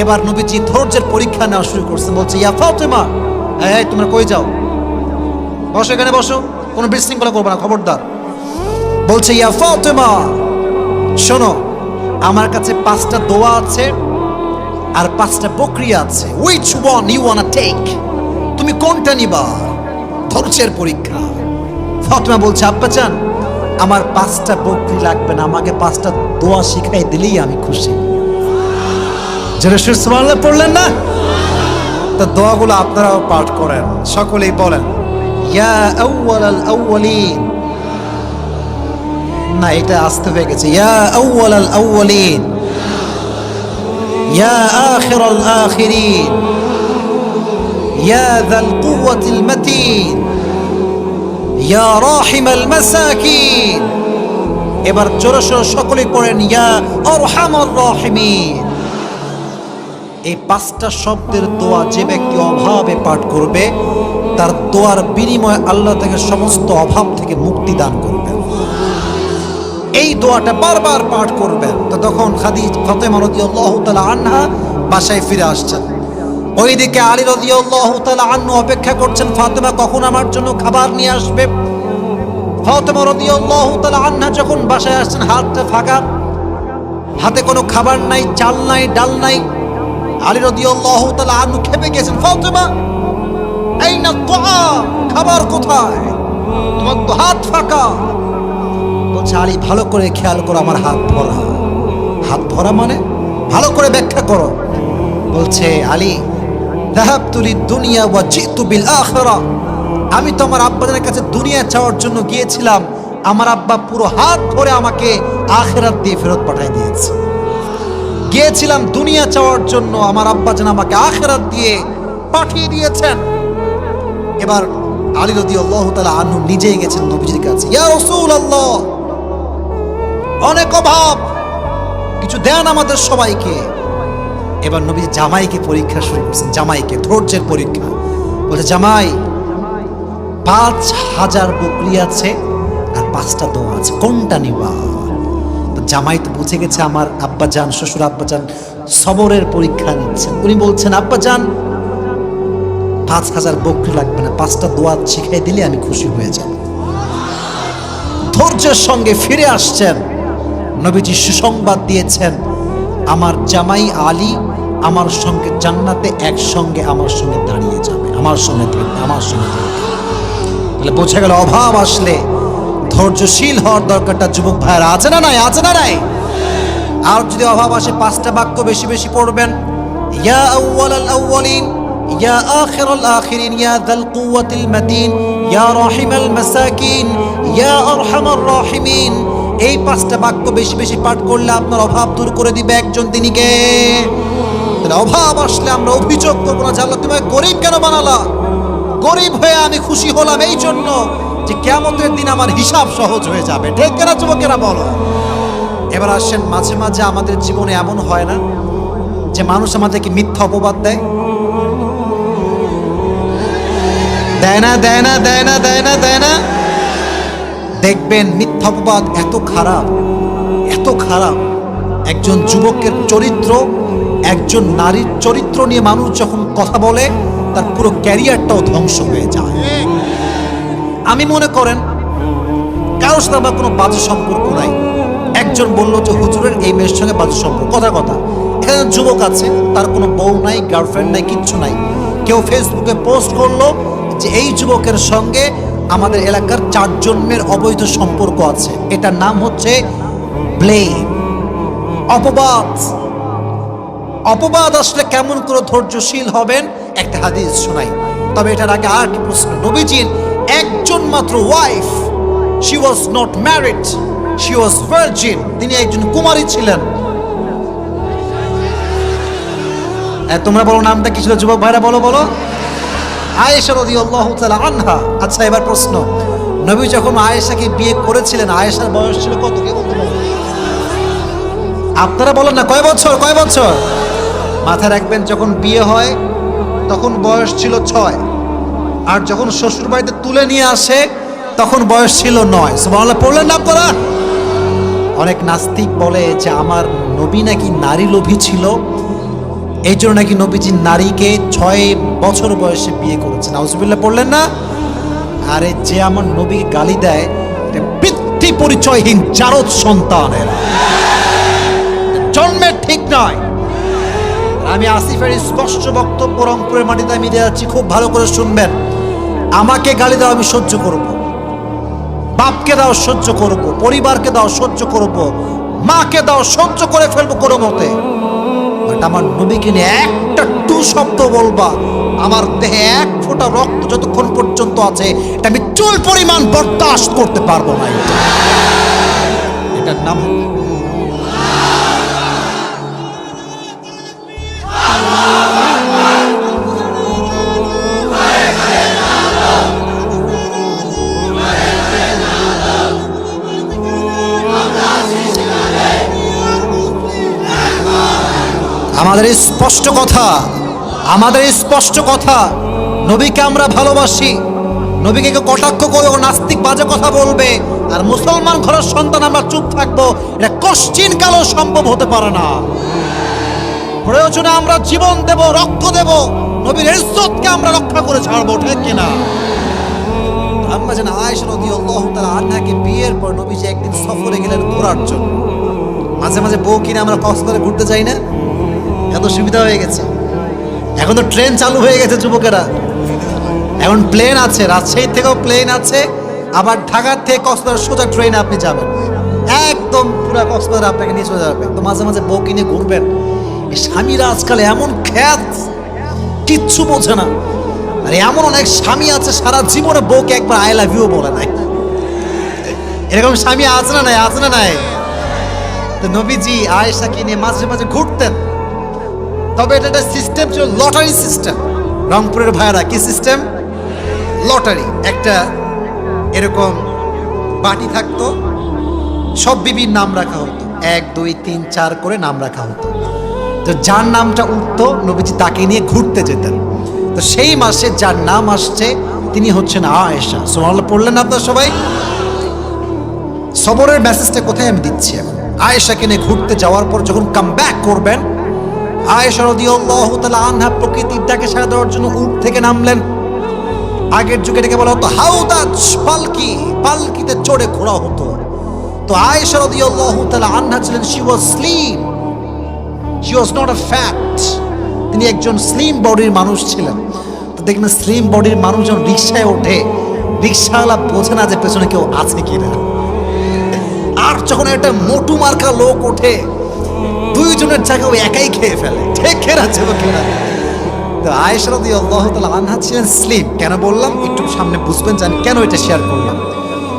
এবার নবীজি ধৈর্যের পরীক্ষা নেওয়া শুরু করছেন। বলছে, ইয়া ফাতেমা, এই তোমরা কই যাও? বসো, এখানে বসো, কোনো বিশৃঙ্খলা করবে না, খবরদার। বলছে, ইয়া ফাতেমা, শোনো, আমার কাছে 5টা দোয়া আছে আর 5টা বকরি আছে। Which one you wanna take? তুমি কোনটা নিবা? ধৈর্যের পরীক্ষা। ফাতেমা বলছে, আব্বা জান, আমার 5টা বকরি লাগবে না, আমাকে 5টা দোয়া শিখাই দিলেই আমি খুশি। যারা সুবহানাল্লাহ পড়লেন না, তো দোয়াগুলো আপনারাও পাঠ করেন, সকলেই বলেন, ইয়া আউয়ালাল আউয়ালিন। না, এটা আসতে হয়ে গেছে। ইয়া আউয়ালাল আউয়ালিন, ইয়া আখিরাল আখিরিন, ইয়া যাল কুওয়াতিল মাতিন, ইয়া রাহিমাল মাসাকিন, এবার জোরে সোরে সকলেই পড়েন ইয়া আরহামার রাহিমিন। এই 5টা শব্দের দোয়া যে ব্যক্তি অভাবে পাঠ করবে তার দোয়ার বিনিময়ে আল্লাহ তাকে সমস্ত অভাব থেকে মুক্তি দান করবেন। এই দোয়াটা বারবার পাঠ করবেন। তো তখন ফাতেমা রাদিয়াল্লাহু তাআলা আনহা বাসায় ফিরে আসছেন। ওইদিকে আলী রাদিয়াল্লাহু তাআলা আনহু অপেক্ষা করছেন ফাতেমা কখন আমার জন্য খাবার নিয়ে আসবে। ফাতেমা রাদিয়াল্লাহু তাআলা আনহা যখন বাসায় আসছেন হাতটা ফাঁকা, হাতে কোনো খাবার নাই, চাল নাই, ডাল নাই। আলী রাদিয়াল্লাহু তাআলা আনহু খেপে গেছেন, ফাতেমা আইনা তুআম, খাবার কোথায়? তোমার তো হাত ফাঁকা। বলছে আলী ভালো করে খেয়াল করো, আমার হাত ভরা। হাত ভরা মানে ভালো করে ব্যাখ্যা করো। বলছে আলী যাহাবতু লিদ-দুনিয়া ওয়া জিতু বিল আখিরাহ, আমি তো আমার আব্বাজানের কাছে দুনিয়া চাওয়ার জন্য গিয়েছিলাম, আমার আব্বা পুরো হাত ভরে আমাকে আখিরাত দিয়ে ফেরত পাঠিয়ে দিয়েছে। গিয়েছিলাম দুনিয়া চাওয়ার জন্য, আমার আব্বাজান আমাকে আখিরাত দিয়ে পাঠিয়ে দিয়েছেন। এবার আলী রাদিয়াল্লাহু তাআলা আনহু নিজেই গেছেন নবীজির কাছে, ইয়া রাসূলুল্লাহ অনেক অভাব, কিছু দেন আমাদের সবাইকে। এবার নবী জামাইকে পরীক্ষা শুরু করছেন, জামাইকে ধৈর্যের পরীক্ষা। বলে জামাই 5000 বকরি আছে আর 5টা দোয়া আছে, কোনটা নিবা? তো জামাই তো বুঝে গেছে আমার আব্বাজান, শ্বশুর আব্বাজান সবরের পরীক্ষা নিচ্ছেন। উনি বলছেন আব্বাজান 5000 বকরি লাগবে না, 5টা দোয়া শিখাই দিলে আমি খুশি হয়ে যাব। ধৈর্যের সঙ্গে ফিরে আসছেন। নবীজি সুসংবাদ দিয়েছেন আমার জামাই আলী আমার সঙ্গে জান্নাতে একসঙ্গে আমার সঙ্গে দাঁড়িয়ে যাবে, আমার সঙ্গে থাকবে, আমার সঙ্গে থাকবে। তাহলে বোঝা গেল অভাব আসলে ধৈর্যশীল হওয়ার দরকারটা যুবক ভাইরা আছে না নাই? আছে না নাই? আর যদি অভাব আসে 5টা বাক্য বেশি বেশি পড়বেন, ইয়া আউয়ালাল আউয়ালিন, ইয়া আখিরাল আখিরিন, ইয়া যাল কুওয়াতিল মাতিন, ইয়া রাহিমাল মাসাকিন, ইয়া আরহামার রাহিমিন। এই 5টা বাক্য বেশি বেশি পাঠ করলে আপনার অভাব দূর করে দিবে একজন, তিনি কে? তাহলে অভাব আসলে আমরা অভিযোগ করবো না যে আল্লাহ তুমি গরিব কেন বানালা? গরিব হয়ে আমি খুশি হলাম এই জন্য যে কিয়ামতের দিন আমার হিসাব সহজ হয়ে যাবে। ঠিক কেনা যুবকেরা বলো? এবার আসেন, মাঝে মাঝে আমাদের জীবনে এমন হয় না যে মানুষ আমাদেরকে মিথ্যা অপবাদ দেয়? দেয় না, দেয় না, দেয় না, দেয় না, দেয় না? দেখবেন মিথ্যা অপবাদ এত খারাপ, এত খারাপ। একজন যুবকের চরিত্র, একজন নারীর চরিত্র নিয়ে মানুষ যখন কথা বলে তার পুরো ক্যারিয়ারটাও ধ্বংস হয়ে যায়। আমি মনে করেন কারোর সাথে আমার কোনো বাজে সম্পর্ক নাই। একজন বলল যে হুজুরের এই মেয়ের সঙ্গে বাজে সম্পর্ক, কথা কথা। এখানে যুবক আছে, তার কোনো বউ নাই, গার্লফ্রেন্ড নাই, কিচ্ছু নাই। কেউ ফেসবুকে পোস্ট করলো যে এই যুবকের সঙ্গে আমাদের এলাকার 4 জন্মের অবৈধ সম্পর্ক আছে। এটার নাম হচ্ছে ব্লেম, অপবাদ। অপবাদ আসলে কেমন করে ধৈর্যশীল হবেন একটা হাদিস শোনাই। তবে এটার আগে আর কি প্রশ্ন, নবীজির একজন মাত্র wife, she was not married, she was virgin, তিনি একজন কুমারী ছিলেন। তোমরা বলো নামটা কি ছিল যুবক ভাইরা? বলো বলো। আয়েশা রাদিয়াল্লাহু তাআলা আনহা। আচ্ছা এবার প্রশ্ন, নবী যখন আয়েশাকে বিয়ে করেছিলেন আয়েশার বয়স ছিল কত? কে বলতে পারবে? আপনারা বলেন না, কয় বছর? কয় বছর? মাথায় রাখবেন, যখন বিয়ে হয় তখন বয়স ছিল 6, আর যখন শ্বশুর বাড়িতে তুলে নিয়ে আসে তখন বয়স ছিল 9। সুবহানাল্লাহ পড়লেন না আপনারা? অনেক নাস্তিক বলে যে আমার নবী নাকি নারী লোভী ছিল, এই জন্য নাকি নবীজি নারীকে 6 বছর বয়সে বিয়ে করেছেন। নাউজুবিল্লাহ পড়লেন না? আরে যে আমার নবীকে গালি দেয় পিতৃ পরিচয়হীন জারদ সন্তানের, জন্মের ঠিক নয়। আমি আসিফের স্পষ্ট বক্তব্য রংপুরের মাটিতে আমি দিয়ে যাচ্ছি, খুব ভালো করে শুনবেন। আমাকে গালি দাও আমি সহ্য করব, বাপকে দাও সহ্য করব, পরিবারকে দাও সহ্য করব, মাকে দাও সহ্য করে ফেলবো কোনো মতে। বাট আমার নবীকে নিয়ে একটা টু শব্দ বলবা, আমার দেহে 1 ফোঁটা রক্ত যতক্ষণ পর্যন্ত আছে এটা আমি চুল পরিমাণ বরদাস্ত করতে পারবো না। এটার নাম আমাদের এই স্পষ্ট কথা, আমাদের এই স্পষ্ট কথা, নবীকে আমরা ভালোবাসি। নবীকে কেউ কটাক্ষ করে ও নাস্তিক বাজে কথা বলবে আর মুসলমান ঘরের সন্তান আমরা চুপ থাকবো, এটা কোশ্চিন কালও সম্ভব হতে পারে না। প্রয়োজনে আমরা জীবন দেব, রক্ত দেব, নবীর ইজ্জতকে আমরা রক্ষা করে ছাড়বো, ঠিক কিনা? আম্মা জান আয়েশা রাদিয়াল্লাহু তাআলা আনহাকে বিয়ের পর নবীজি একদিন সফরে গেলেন ঘোরার জন্য। মাঝে মাঝে বউ কিনে আমরা কক্সবাজারে ঘুরতে যাই না, এত সুবিধা হয়ে গেছে। এখন তো ট্রেন চালু হয়ে গেছে যুবকেরা, এখন প্লেন আছে, রাজশাহী থেকেও প্লেন আছে, আবার ঢাকার থেকে কক্সবাজার সোজা ট্রেনে আপনি যাবেন, একদম পুরো কক্সবাজার আপনাকে নিয়ে চলে যাবে। তো মাঝে মাঝে বউ কিনে ঘুরবেন। এই স্বামীরা আজকাল এমন খ্যাত, কিচ্ছু বোঝে না। আর এমন অনেক স্বামী আছে সারা জীবনে বউকে একবার আই লাভ ইউ বলে নাই। এরকম স্বামী আছে না নাই? আছে না নাই? তো নবীজি আয়েশাকে নিয়ে মাঝে মাঝে ঘুরতেন। তবে এটা একটা সিস্টেম ছিল, লটারি সিস্টেম। রংপুরের ভাইয়েরা কি সিস্টেম? লটারি। একটা এরকম বাটি থাকতো, সব বিবির নাম রাখা হতো, 1 2 3 4 করে নাম রাখা হতো। তো যার নামটা উঠতো নবীজি তাকে নিয়ে ঘুরতে যেতেন। তো সেই মাসে যার নাম আসছে তিনি হচ্ছেন আয়েশা। সুবহানাল্লাহ পড়লেন আপনারা সবাই? সবরের মেসেজটা কোথায় আমি দিচ্ছি এখন? আয়েশাকে নিয়ে ঘুরতে যাওয়ার পর যখন কাম ব্যাক করবেন, আয়েশা রাদিয়াল্লাহু তাআলা আনহা প্রকৃতির ডাকে সাড়া দেওয়ার জন্য উট থেকে নামলেন। আগের যুগে এটাকে বলা হতো হাউদাজ, পালকি, পালকিতে চড়ে ঘোরা হতো। তো আয়েশা রাদিয়াল্লাহু তাআলা আনহা ছিলেন, she was slim, she was not a fat. তিনি একজন স্লিম বডির মানুষ ছিলেন। তো দেখবেন স্লিম বডির মানুষ যখন রিক্সায় ওঠে, রিক্সাওয়ালা বোঝে না যে পেছনে কেউ আছে কিনা। আর যখন একটা মোটু মার্কা লোক ওঠে, দুইজনের জায়গা ও একাই খেয়ে ফেলে, ঠিক আছে কিনা? তো আয়েশা রাদিয়াল্লাহু তাআলা আনহা ছিলেন স্লিম। কেন বললাম একটু সামনে বুঝবেন, জানি কেন এটা শেয়ার করলাম।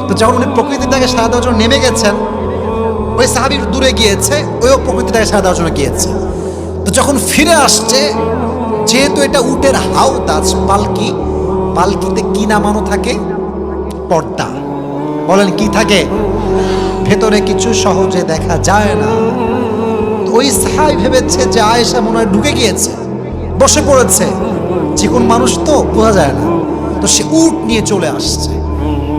তো যখন উনি প্রকৃতিটাকে সাড়া দেওয়ার জন্য নেমে গেছেন, ওই সাহাবী দূরে গিয়েছে, ওইও প্রকৃতিটাকে সাড়া দেওয়ার জন্য গিয়েছে। তো যখন ফিরে আসছে, যেহেতু এটা উটের হাউদাজ, পালকি, পালকিতে কি নামানো থাকে? পর্দা। বলেন কি থাকে? ভেতরে কিছু সহজে দেখা যায় না। ওই সাহাবী ভেবেছে যে আয়েশা মনে হয় ঢুকে গিয়েছে, বসে পড়েছে, চিকন মানুষ তো বোঝা যায় না। তো সে উট নিয়ে চলে আসছে।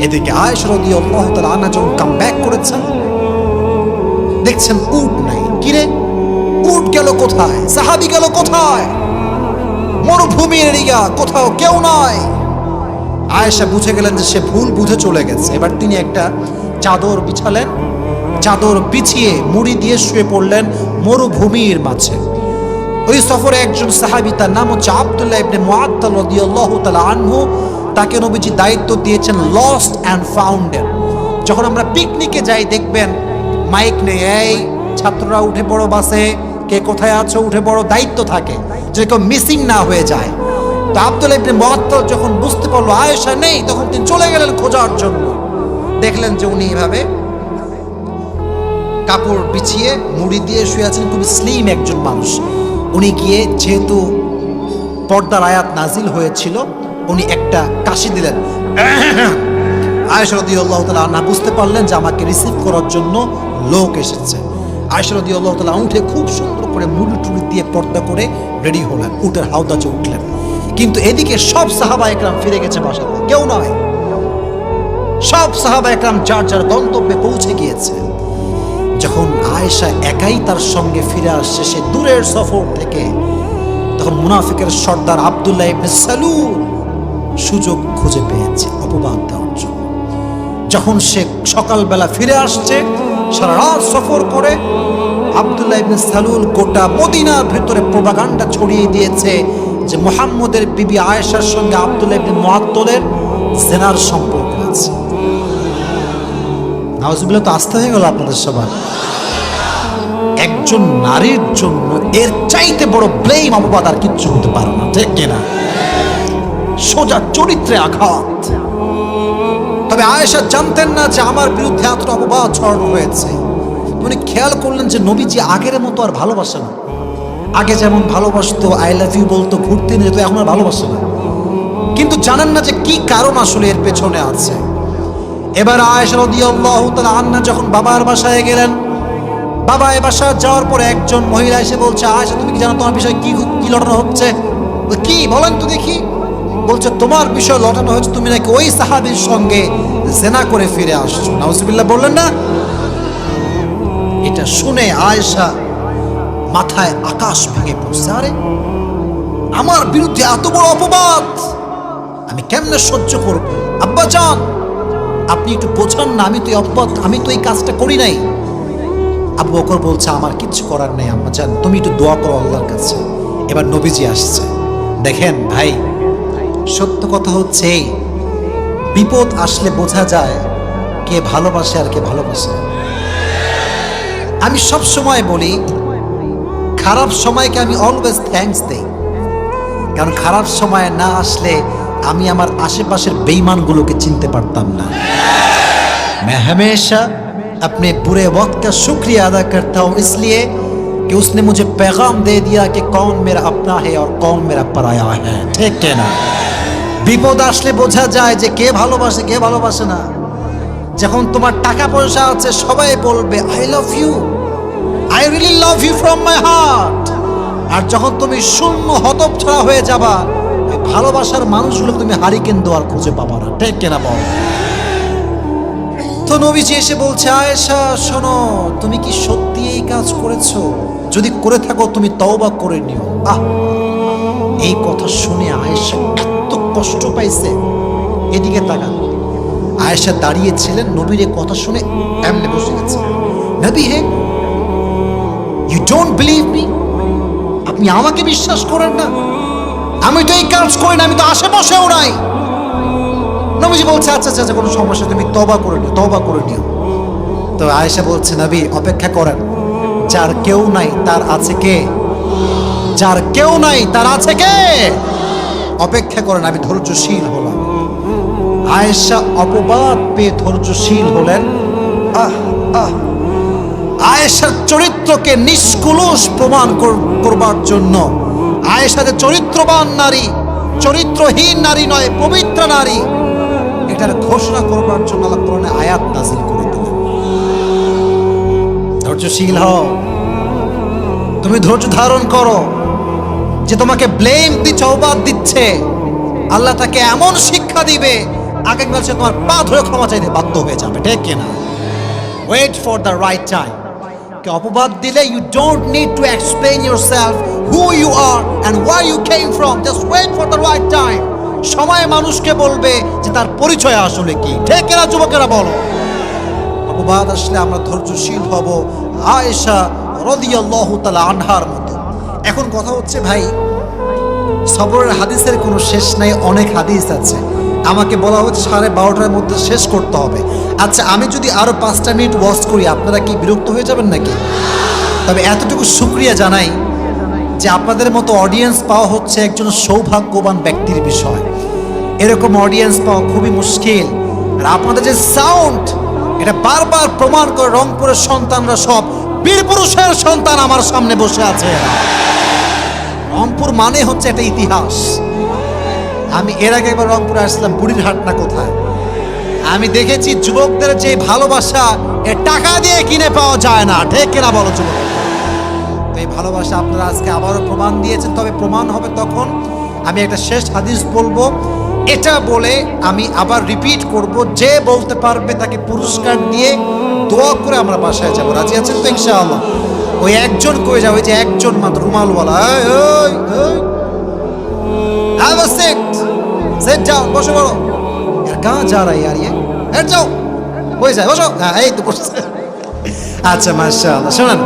এদিকে আয়েশা রাদিয়াল্লাহু তাআলা আনহা যখন কাম ব্যাক করেছেন, দেখছেন উট নাই। কিরে, উট গেল কোথায়? সাহাবী গেল কোথায়? মরুভূমির এরিয়া, কোথাও কেউ নাই। আয়েশা বুঝে গেলেন যে সে ভুল বুঝে চলে গেছে। এবার তিনি একটা চাদর বিছালেন, চাদর বিছিয়ে মুড়ি দিয়ে শুয়ে পড়লেন মরুভূমির মাঝে। ওই সফরে একজন সাহাবী, তার নাম হচ্ছে আব্দুল্লাহ ইবনে মুআত্তাল রাদিয়াল্লাহু তাআলা আনহু, তাকে নবীজি দায়িত্ব দিয়েছেন লস্ট অ্যান্ড ফাউন্ডের। যখন আমরা পিকনিকে যাই দেখবেন মাইক নেই, এই ছাত্ররা উঠে পড়ো বাসে, কে কোথায় আছো উঠে পড়ো, দায়িত্ব থাকে যে কেউ মিসিং না হয়ে যায়। তো আব্দুল্লাহ ইবনে মুআত্তাল যখন বুঝতে পারলো আয়েশা নেই, তখন তিনি চলে গেলেন খোঁজার জন্য। দেখলেন যে উনি এইভাবে কাপড় বিছিয়ে মুড়ি দিয়ে শুয়ে আছেন, খুব স্লিম একজন মানুষ। উনি গিয়ে, যেহেতু পর্দার আয়াত নাজিল হয়েছিল, উনি একটা কাশি দিলেন। আয়েশা রাদিয়াল্লাহু তাআলা আনহা বুঝতে পারলেন যে আমাকে রিসিভ করার জন্য লোক এসেছে। আয়েশা রাদিয়াল্লাহু তাআলা উঠে খুব সুন্দর করে মুড়ি টুড়ি দিয়ে পর্দা করে রেডি হলেন, উটের হাউদাজে উঠলেন। কিন্তু এদিকে সব সাহাবা একরাম ফিরে গেছে বাসাতে, কেউ নয়। সব সাহাবা একরাম যার যার গন্তব্যে পৌঁছে গিয়েছে। যখন আয়েশা একাই তার সঙ্গে ফিরে আসছে সে দূরের সফর থেকে, তখন মুনাফিকের সর্দার আব্দুল্লাহ ইবনে সালুল সুযোগ খুঁজে পেয়েছে অপবাদ দেওয়ার জন্য। যখন সে সকালবেলা ফিরে আসছে, সারা রাত সফর করে, আব্দুল্লাহ ইবনে সালুল গোটা মদিনার ভেতরে প্রোপাগান্ডা ছড়িয়ে দিয়েছে যে মুহাম্মদের বিবি আয়েশার সঙ্গে আব্দুল্লাহ ইবনে মুআত্তালের জিনার সম্পর্ক আছে। নাউজুবিল্লাহ, তো আস্থা হয়ে গেল আপনাদের সবার। একজন নারীর জন্য এর চাইতে বড় ব্লেম, অপবাদ আর কিচ্ছু হতে পারে না, ঠিক কিনা? সোজা চরিত্রে আঘাত। তবে আয়েশা জানতেন না যে আমার বিরুদ্ধে এতটা অপবাদ ছড়ানো হয়েছে। উনি খেয়াল করলেন যে নবীজি আগের মতো আর ভালোবাসে না। আগে যেমন ভালোবাসতো, আই লাভ ইউ বলতো, ঘুরতে নিয়ে যেত, এখন আর ভালোবাসে না। কিন্তু জানেন না যে কি কারণ আসলে এর পেছনে আছে। এবার আয়েশা রাদিয়াল্লাহু তাআলা আনহা যখন বাবার বাসায় গেলেন, বাবা এ বাসা যাওয়ার পরে একজন মহিলা এসে বলছে, আয়েশা তুমি কি জানো তোমার বিষয়ে কি কি লটানো হচ্ছে? কি বলেন তো দেখি। বলছে তোমার বিষয় লটানো হচ্ছে, তুমি নাকি ওই সাহাবীর সঙ্গে জেনা করে ফিরে আসছো। নাউজুবিল্লাহ বললেন না? এটা শুনে আয়েশা মাথায় আকাশ ভেঙে পড়ছে। আরে আমার বিরুদ্ধে এত বড় অপবাদ আমি কেমনে সহ্য করব? আব্বা জান আপনি একটু বোঝান না, আমি তো এই অপবাদ, আমি তো এই কাজটা করি নাই। আবু বকর বলছে আমার কিচ্ছু করার নেই আম্মা জান, তুমি একটু দোয়া করো আল্লাহর কাছে। এবার নবীজি আসছে। দেখেন ভাই, সত্য কথা হচ্ছে এই, বিপদ আসলে বোঝা যায় কে ভালোবাসে আর কে ভালোবাসে না। আমি সব সময় বলি খারাপ সময়কে আমি অলওয়েজ থ্যাঙ্কস দেই, কারণ খারাপ সময় না আসলে আমি আমার আশেপাশের বেঈমানগুলোকে চিনতে পারতাম না। मैं हमेशा अपने बुरे वक्त का शुक्रिया अदा करता हूँ इसलिए कि उसने मुझे पैगाम दे दिया कि कौन मेरा अपना है और कौन मेरा पराया है। ঠিক না? বিপদ আসলে বোঝা যায় যে কে ভালোবাসে কে ভালোবাসে না। যখন তোমার টাকা পয়সা আছে সবাই বলবে I love you, I really love you from my heart. আর যখন তুমি শূন্য হতচ্ছাড়া হয়ে যাবা, ওই ভালোবাসার মানুষগুলো তুমি হারিকেন দেওয়ার খুঁজে পাবা না। ঠিক কিনা বল? তো নবীজি এসে বলছে, আয়েশা শোনো, তুমি কি সত্যি এই কাজ করেছো? যদি করে থাকো তুমি তওবা করে নিও। এই কথা শুনে আয়েশা এত কষ্ট পাইছে। এদিকে তাকান, আয়েশা দাঁড়িয়েছিলেন, নবীর এই কথা শুনে এমনি বসে গেছে। নবী হে, ইউ ডোন্ট বিলিভ মি? আপনি আমাকে বিশ্বাস করেন না? আমি তো এই কাজ করি না, আমি তো আশেপাশেও নাই। নবীজি বলছে আচ্ছা আচ্ছা কোনো সমস্যা, তুমি তওবা করে নিও, তওবা করে নিও। তো আয়েশা বলছে নবী অপেক্ষা করেন, যার কেউ নাই তার আছে কে? যার কেউ নাই তার আছে কে? অপেক্ষা করেন, আমি ধৈর্যশীল হলাম। আয়েশা অপবাদ পেয়ে ধৈর্যশীল হলেন। আয়েশার চরিত্রকে নিষ্কলুষ প্রমাণ করবার জন্য, আয়েশা যে চরিত্রবান নারী, চরিত্রহীন নারী নয়, পবিত্র নারী, এটার ঘোষণা করবার জন্য আল্লাহ কোরআনে আয়াত নাযিল করে দিলেন। ধৈর্যশীল হও, তুমি ধৈর্য ধারণ করো। যে তোমাকে ব্লেম দিচ্ছে, অপবাদ দিচ্ছে, আল্লাহ তাকে এমন শিক্ষা দিবে আগামীকাল সে তোমার পা ধরে ক্ষমা চাইতে বাধ্য হয়ে যাবে। ঠিক কিনা? Wait for the right time. কে অপবাদ দিলে you don't need to explain yourself who you are and where you came from, just wait for the right time. সময় মানুষকে বলবে যে তার পরিচয় আসলে কি। ঠিক কিনা যুবকেরা বলো? অপবাদ আসলে আমরা ধৈর্যশীল হব, আয়েশা রাদিয়াল্লাহু তাআলা আনহার মতো। এখন কথা হচ্ছে ভাই, সবরের হাদিসের কোনো শেষ নাই, অনেক হাদিস আছে। আমাকে বলা হচ্ছে 12:30টার মধ্যে শেষ করতে হবে। আচ্ছা আমি যদি আরো 5টা মিনিট ওয়াচ করি আপনারা কি বিরক্ত হয়ে যাবেন নাকি? তবে এতটুকু শুকরিয়া জানাই যে আপনাদের মতো অডিয়েন্স পাওয়া হচ্ছে একজন সৌভাগ্যবান ব্যক্তির বিষয়। এরকম অডিয়েন্স পাওয়া খুবই মুশকিল। আর আপনাদের যে সাউন্ড, এটা বারবার প্রমাণ করে রংপুরের সন্তানরা সব বীর পুরুষের সন্তান আমার সামনে বসে আছে। রংপুর মানে হচ্ছে একটা ইতিহাস। আমি এর আগে একবার রংপুরে আসলাম, বুড়িরহাট না কোথায়, আমি দেখেছি যুবকদের যে ভালোবাসা এ টাকা দিয়ে কিনে পাওয়া যায় না। ঠিক কিনা বলো যুবক? তো এই ভালোবাসা আপনারা আজকে আবারও প্রমাণ দিয়েছেন। তবে প্রমাণ হবে তখন, আমি একটা শেষ হাদিস বলবো, এটা বলে আমি আবার রিপিট করব, যে বলতে পারবে তাকে পুরস্কার দিয়ে দোয়া করে আমরা বাসায় যাবো। রাজি আছেন তো ইনশাআল্লাহ? ওই একজন কই যাবে, যে একজন মাত্র রুমালওয়ালা, have a seat, sit down, বসে পড়ো। यार कहाँ जा रहा है यार, ये बैठ जाओ, কই যায়, বসো। হ্যাঁ এই তো বসছে। আচ্ছা মাশাআল্লাহ। শুনুন,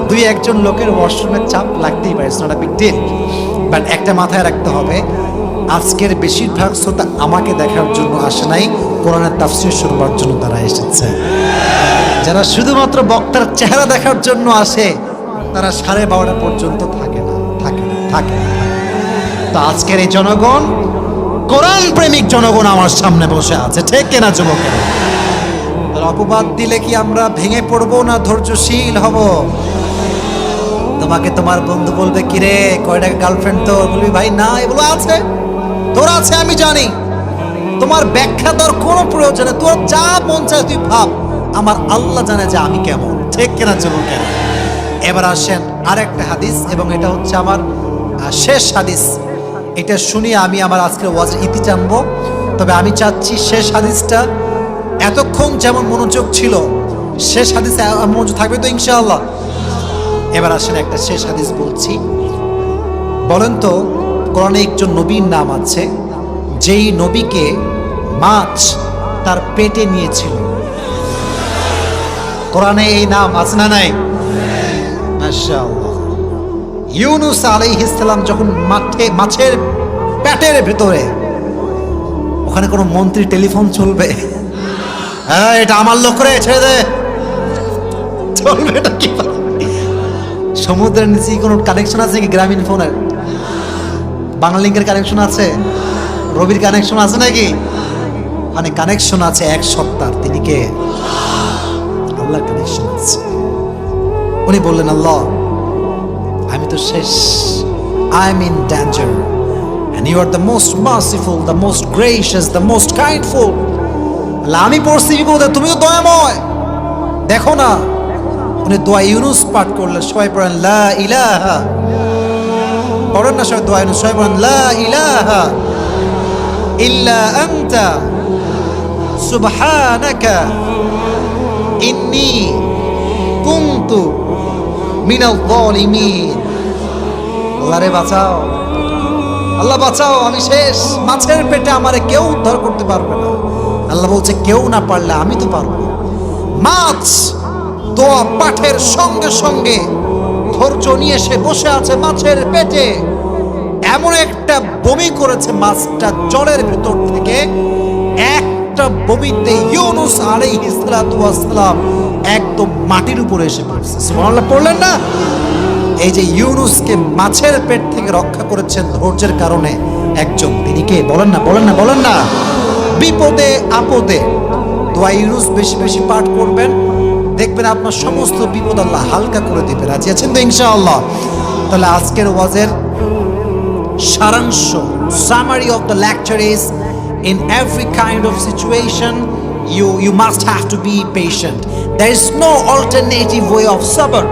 দুই একজন লোকের ওয়াশরুমের চাপ লাগতেই পারে, it's not a big deal, but একটা মাথায় রাখতে হবে, আজকের বেশিরভাগ শ্রোতা আমাকে দেখার জন্য আসে নাই, কোরআনের তাফসীর শুনবার জন্য তারা এসেছে। যারা শুধুমাত্র বক্তার চেহারা দেখার জন্য আসে তারা 12:30 পর্যন্ত থাকে না। তো আজকের এই জনগণ, কোরআন প্রেমিক জনগণ আমার সামনে বসে আছে। ঠিক কিনা যুবকেরা? অপবাদ দিলে কি আমরা ভেঙে পড়বো না ধৈর্যশীল হব? তোমাকে তোমার বন্ধু বলবে কিরে কয়টা গার্লফ্রেন্ড, তো বলবি ভাই না, এগুলো আছে, তোর আছে আমি জানি, তোমার ব্যাখ্যা দেওয়ার কোনো প্রয়োজনে, তোর যা মন চায় তুই ভাব, আমার আল্লাহ জানে যে আমি কেমন। ঠিক কিনা যুবকেরা? এবার আসেন আরেকটা হাদিস, এবং এটা হচ্ছে আমার শেষ হাদিস। এটা শুনিয়ে আমি আমার আজকের ওয়াজের ইতি টানবো। তবে আমি চাচ্ছি শেষ হাদিসটা এতক্ষণ যেমন মনোযোগ ছিল, শেষ হাদিসে মনোযোগ থাকবে তো ইনশাআল্লাহ। এবার আসেন একটা শেষ হাদিস বলছি। বলেন তো কোরআনে একজন নবীর নাম আছে যেই নবীকে মাছ তার পেটে নিয়েছিল? কোরআনে এই নাম আছে না নাই? মাশাআল্লাহ। ইউনুস আলাইহিস সালাম যখন মাছের পেটের ভেতরে, ওখানে কোনো মন্ত্রী টেলিফোন চলবে? হ্যাঁ, এটা আমার লোক রে, ছেড়ে দে, চলবে এটা কি? সমুদ্রের নিচে কোনো কানেকশন আছে কি? গ্রামীণ ফোনের বাংলালিংকের কানেকশন আছে, রবির কানেকশন আছে নাকি? ওখানে কানেকশন আছে এক সপ্তাহ। তিনি কে? আল্লাহর কানেকশন আছে। উনি বললেন, আল্লাহ আমি তো শেষ, I am in danger and you are the most merciful, the most gracious, the most kindful. আমি পড়ছি বিপদে, তুমি তো দয়াময়, দেখো না। উনি দোয়া ইউনুস পাঠ করলেন। সবাই পড়েন লা ইলাহা, পড়েন না সবাই দোয়া ইউনুস, সবাই পড়েন লা ইলাহা ইল্লা আনতা সুবহানাকা ইন্নী কুনতু মিনাল যালিমিন। আল্লাহরে বাঁচাও, আল্লাহ বাঁচাও, আমি শেষ, মাছের পেটে আমারে কেউ উদ্ধার করতে পারবে না। আল্লাহ বলছে কেউ না পারলে আমি তো পারবো। মাছ দোয়া পাঠের সঙ্গে সঙ্গে ধৈর্য নিয়ে সে বসে আছে মাছের পেটে। এমন একটা বমি করেছে মাছটা জলের ভেতর থেকে, একটা বমিতে ইউনুস আলাইহিস সালাতু ওয়াস সালাম একদম মাটির উপরে এসে পড়ছে। সুবহানাল্লাহ পড়লেন না? এই যে ইউনুসকে মাছের পেট থেকে রক্ষা করেছেন ধৈর্যের কারণে একজন, তিনি কে? বলেন না, বলেন না, বলেন না। বিপদে আপদে দোয়া ইউনুস বেশি বেশি পাঠ করবেন, দেখবেন আপনার সমস্ত বিপদ আল্লাহ হালকা করে দিবে। রাজি আছেন তো ইনশাআল্লাহ? তাহলে আজকের ওয়াজের সারাংশ, summary of the lecture is, in every kind of situation you must have to be patient. There is no alternative way of sabr.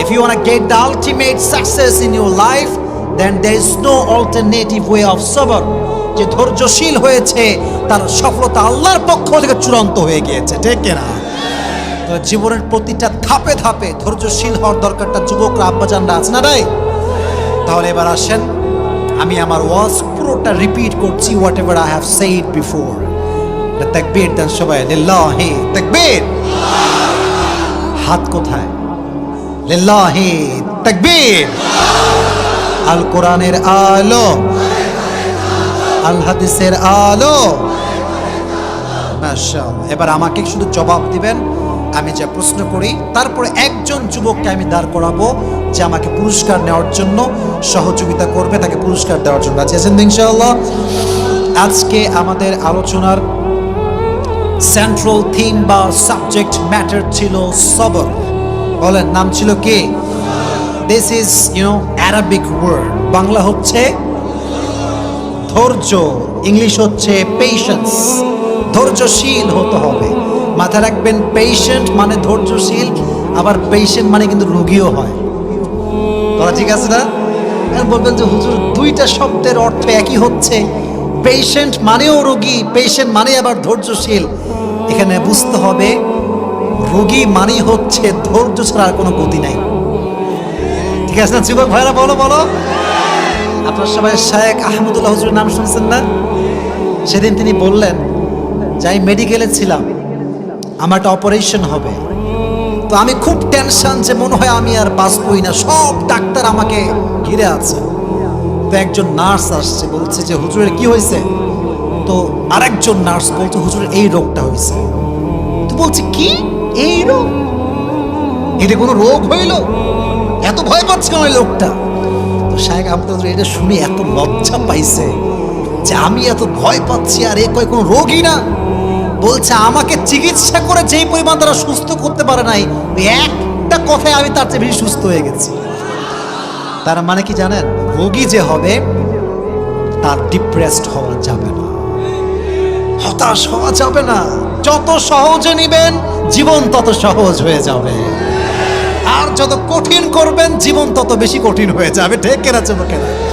If you want to get the ultimate success in your life, then there is no alternative way of sabr. যে ধৈর্যশীল হয়েছে তার সফলতা আল্লাহর পক্ষ থেকে চূড়ান্ত হয়ে গিয়েছে, ঠিক কিনা? তো জীবনের প্রতিটা ধাপে ধাপে ধৈর্যশীল হওয়ার দরকারটা যুবকরা, আব্বাজানরা আছে না ভাই? তাহলে এবার আসেন, আমি আমার ওয়াজ পুরোটা রিপিট করছি, what ever I have said before. তাকবীর দেন সবাই, লিল্লাহি তাকবীর। হাত কোথায়? লিল্লাহি তাকবীর। আল কোরআনের আলো, আল হাদিসের আলো। মাশাআল্লাহ। এবার আমাকে শুধু জবাব দিবেন আমি যা প্রশ্ন করি, তারপরে একজন যুবককে আমি দাঁড় করাবো যে আমাকে পুরস্কার নেওয়ার জন্য সহযোগিতা করবে, তাকে পুরস্কার দেওয়ার জন্য। আছেন ইনশাআল্লাহ? আজকে আমাদের আলোচনার সেন্ট্রাল থিম বা সাবজেক্ট ম্যাটার ছিল সবর। বলেন, নাম ছিল কি? This is Arabic word. Bangla হচ্ছে ধৈর্য, ইংলিশ হচ্ছে পেশেন্স। ধৈর্যশীল হতে হবে, মাথায় রাখবেন। পেশেন্ট মানে ধৈর্যশীল, আবার পেশেন্ট মানে কিন্তু রোগীও হয়। বলা ঠিক আছে না? বলবেন যে হুজুর দুইটা শব্দের অর্থ একই হচ্ছে, পেশেন্ট মানেও রোগী, পেশেন্ট মানে আবার ধৈর্যশীল। এখানে বুঝতে হবে রোগী মানে হচ্ছে ধৈর্য ছাড়া আর কোনো গতি নাই। ঠিক আছে না যুবক ভাইরা? বলো বলো। আপনার সবাই শায়েখ আহমদুল্লাহ হুজুরের নাম শুনছেন না? সেদিন তিনি বললেন যে আমি মেডিকেলে ছিলাম, আমার একটা অপারেশন হবে, তো আমি খুব টেনশন যে মনে হয় আমি আর বাঁচবই না, সব ডাক্তার আমাকে ঘিরে আছে। তো একজন নার্স আসছে, বলছে যে হুজুরের কি হয়েছে? তো আরেকজন নার্স বলছে হুজুরের এই রোগটা হয়েছে। তো বলছে কি এই রোগ? এটা কোনো রোগ হইল? এত ভয় পাচ্ছে ওই লোকটা। তো শায়েখ আহমদ এটা শুনে এত লজ্জা পাইছে যে আমি এত ভয় পাচ্ছি আর এ কয় কোনো রোগই না। বলছে আমাকে চিকিৎসা করে যেই পরিমাণ তারা সুস্থ করতে পারে নাই, একটা কথায় আমি তার চেয়ে বেশি সুস্থ হয়ে গেছি। তার মানে কি জানেন? রোগী যে হবে তার ডিপ্রেসড হওয়া যাবে না, হতাশ হওয়া যাবে না। যত সহজে নিবেন জীবন তত সহজ হয়ে যাবে। আর যত কঠিন করবেন জীবন তত বেশি কঠিন হয়ে যাবে। ঠিক কেনা চুমো কেনা।